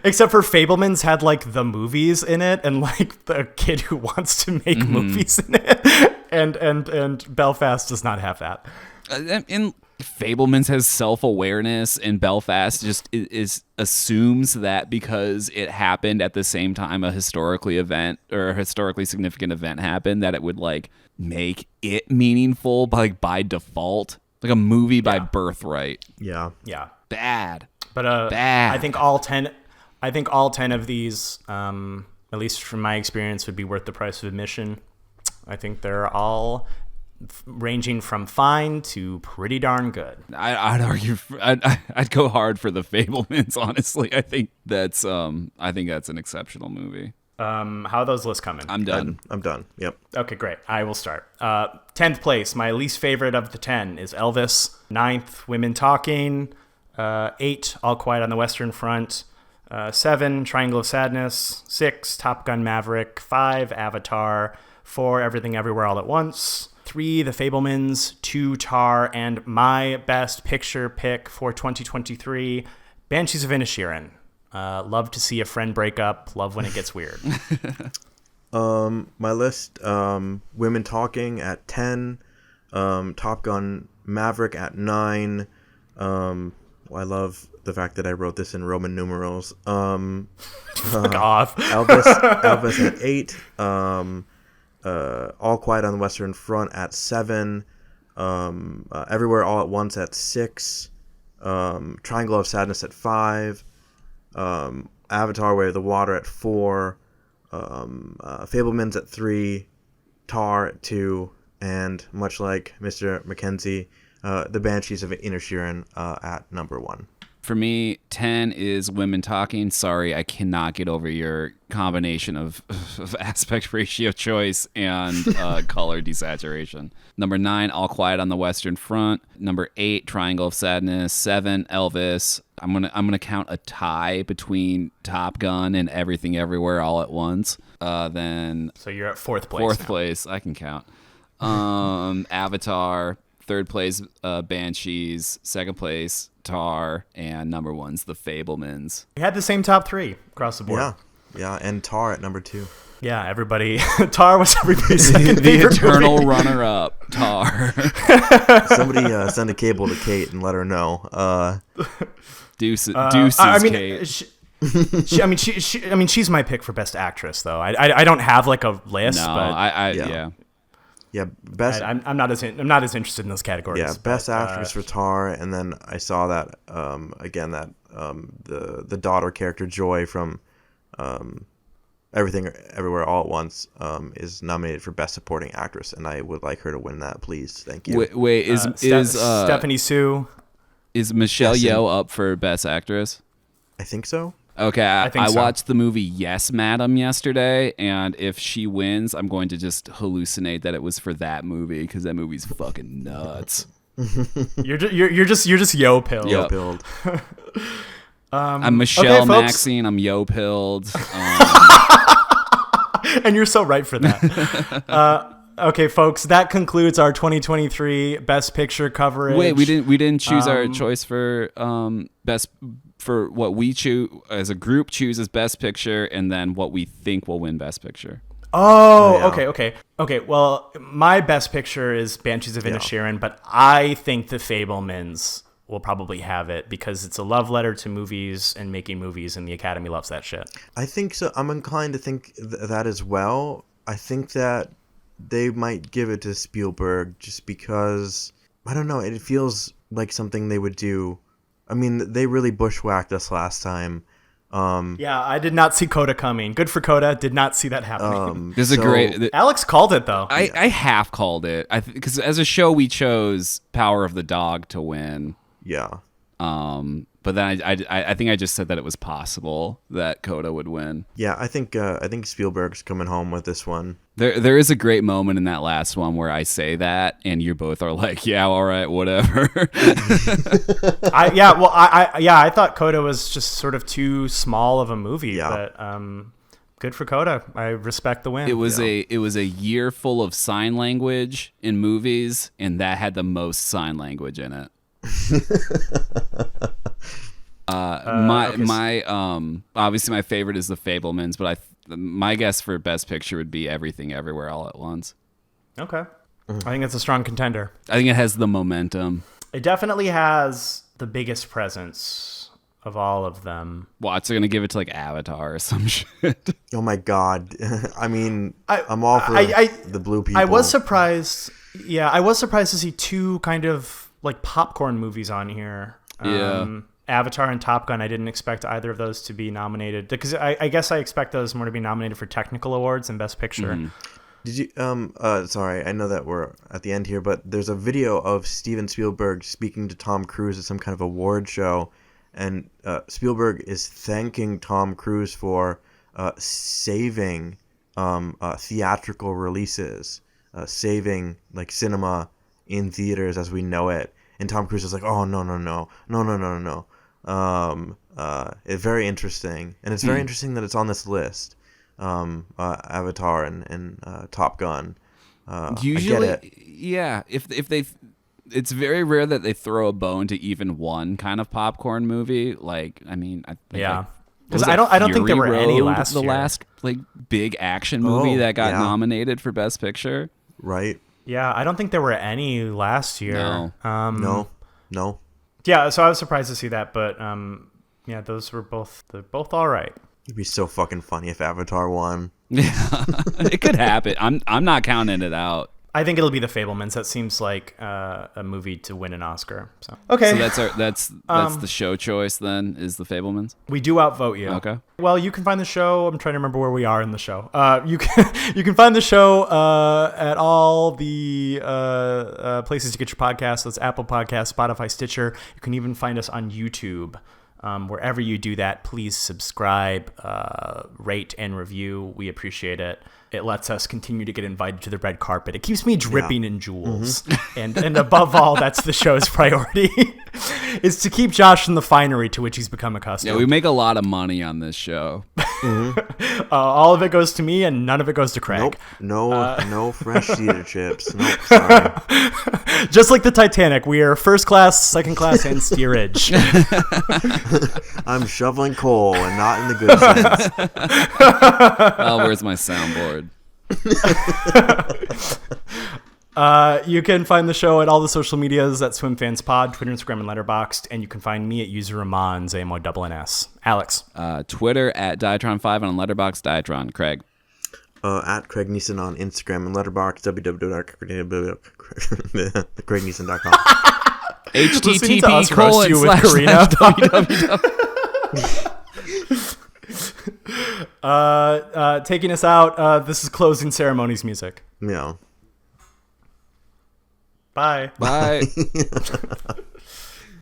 Except for Fablemans had like the movies in it and like the kid who wants to make movies in it, and Belfast does not have that. And Fablemans has self-awareness, and Belfast just assumes that because it happened at the same time a historically significant event happened, that it would like make it meaningful by default, like a movie by birthright. Yeah. Bad. But bad. I think all 10 of these, at least from my experience, would be worth the price of admission. I think they're all ranging from fine to pretty darn good. I'd argue. I'd go hard for the Fablemans. Honestly, I think that's an exceptional movie. How are those lists coming? I'm done. I'm done. Yep. Okay, great. I will start. 10th place. My least favorite of the 10 is Elvis. 9th, Women Talking. 8, All Quiet on the Western Front. 7, Triangle of Sadness. 6, Top Gun Maverick. 5, Avatar. 4, Everything Everywhere All at Once. 3, The Fablemans. 2, Tar. And my best picture pick for 2023, Banshees of Inisherin. Love to see a friend break up. Love when it gets weird. My list, Women Talking at 10, Top Gun Maverick at 9. I love the fact that I wrote this in Roman numerals. Fuck off. Elvis at 8. All Quiet on the Western Front at 7. Everywhere All at Once at 6. Triangle of Sadness at 5. Avatar: Way of the Water at 4. Fablemans at 3. Tar at 2. And much like Mr. Mackenzie, the Banshees of Inisherin at number 1. For me, 10 is Women Talking. Sorry, I cannot get over your combination of aspect ratio choice and color desaturation. Number 9, All Quiet on the Western Front. Number 8, Triangle of Sadness. 7, Elvis. I'm gonna count a tie between Top Gun and Everything Everywhere All at Once. Then so you're at 4th place. 4th now. place, I can count. Avatar. 3rd place, Banshees. 2nd place, Tar. And number 1's The Fablemans. We had the same top 3 across the board. Yeah, and Tar at number 2. Yeah, everybody. Tar was everybody's second The favorite eternal movie. runner-up, Tar. Somebody send a cable to Kate and let her know. Deuces, Kate. Kate. She's my pick for best actress, though. I don't have like a list, No, but Yeah, best. I'm not as interested in those categories. Yeah, best actress for Tar, and then I saw that again that the daughter character Joy from Everything Everywhere All at Once is nominated for best supporting actress, and I would like her to win that, please. Thank you. Wait, is Stephanie Sue? Is Michelle Yeoh up for best actress? I think so. Okay, I think so. watched the movie Yes, Madam yesterday, and if she wins, I'm going to just hallucinate that it was for that movie because that movie's fucking nuts. You're just yo pilled. Yep. Pilled. I'm Michelle okay, folks. Maxine. I'm yo pilled. And you're so right for that. Okay, folks, that concludes our 2023 Best Picture coverage. Wait, we didn't choose our choice for best. For what we choose as a group choose as Best Picture, and then what we think will win Best Picture. Oh, yeah. Okay. Well, my Best Picture is Banshees of Inisherin, but I think The Fablemans will probably have it because it's a love letter to movies and making movies, and the Academy loves that shit. I think so. I'm inclined to think that as well. I think that they might give it to Spielberg just because, I don't know, it feels like something they would do. I mean, they really bushwhacked us last time. Yeah, I did not see Coda coming. Good for Coda. Did not see that happening. There's a great... Alex called it, though. I half called it. Because as a show, we chose Power of the Dog to win. Yeah. But then I think I just said that it was possible that Coda would win. Yeah, I think Spielberg's coming home with this one. There is a great moment in that last one where I say that, and you both are like, "Yeah, all right, whatever." I thought Coda was just sort of too small of a movie. Yeah. But good for Coda. I respect the win. It was a year full of sign language in movies, and that had the most sign language in it. Obviously my favorite is The Fabelmans, but my guess for Best Picture would be Everything Everywhere All at Once. Okay. I think it's a strong contender. I think it has the momentum. It definitely has the biggest presence of all of them. Watch, they're gonna give it to like Avatar or some shit. Oh my god. I mean, I'm all for the blue people. I was surprised. Yeah, I was surprised to see two kind of like popcorn movies on here. Yeah. Avatar and Top Gun. I didn't expect either of those to be nominated because I guess I expect those more to be nominated for technical awards and Best Picture. Mm-hmm. Did you sorry, I know that we're at the end here, but there's a video of Steven Spielberg speaking to Tom Cruise at some kind of award show, and Spielberg is thanking Tom Cruise for saving theatrical releases, saving like cinema in theaters as we know it. And Tom Cruise is like, "Oh no. It's very interesting, and it's very interesting that it's on this list. Avatar and Top Gun. Usually, I get it. yeah. If they, it's very rare that they throw a bone to even one kind of popcorn movie. Like, I mean, I think Yeah. like, Because I don't think there were Fury any Road, last the year. last like big action movie that got yeah. nominated for Best Picture. Right? Yeah, I don't think there were any last year. No. No. Yeah, so I was surprised to see that, but yeah, they're both all right. It'd be so fucking funny if Avatar won. Yeah, it could happen. I'm not counting it out. I think it'll be The Fabelmans. That seems like a movie to win an Oscar. So okay, So that's the show choice then, is The Fabelmans. we do outvote you. Okay. Well, you can find the show. I'm trying to remember where we are in the show. You can find the show at all the places you get your podcasts. That's Apple Podcasts, Spotify, Stitcher. You can even find us on YouTube. Wherever you do that, please subscribe, rate, and review. We appreciate it. It lets us continue to get invited to the red carpet. It keeps me dripping in jewels. And above all, that's the show's priority, is to keep Josh in the finery to which he's become accustomed. Yeah, we make a lot of money on this show. All of it goes to me and none of it goes to Craig. Nope. No fresh cedar chips. Nope. Sorry. Just like the Titanic, we are first class, second class, and steerage. I'm shoveling coal and not in the good sense. Oh, where's my soundboard? You can find the show at all the social medias at SwimFans Pod, Twitter, Instagram, and Letterboxd, and you can find me at user Ramons, AMONNS. Alex. Twitter at Diatron5 and on Letterboxd Diatron. Craig. At Craig Neeson on Instagram and Letterboxd, www.craigneeson.com. Listening to us roast you with http://www. taking us out, this is closing ceremonies music. Yeah. Bye. Bye.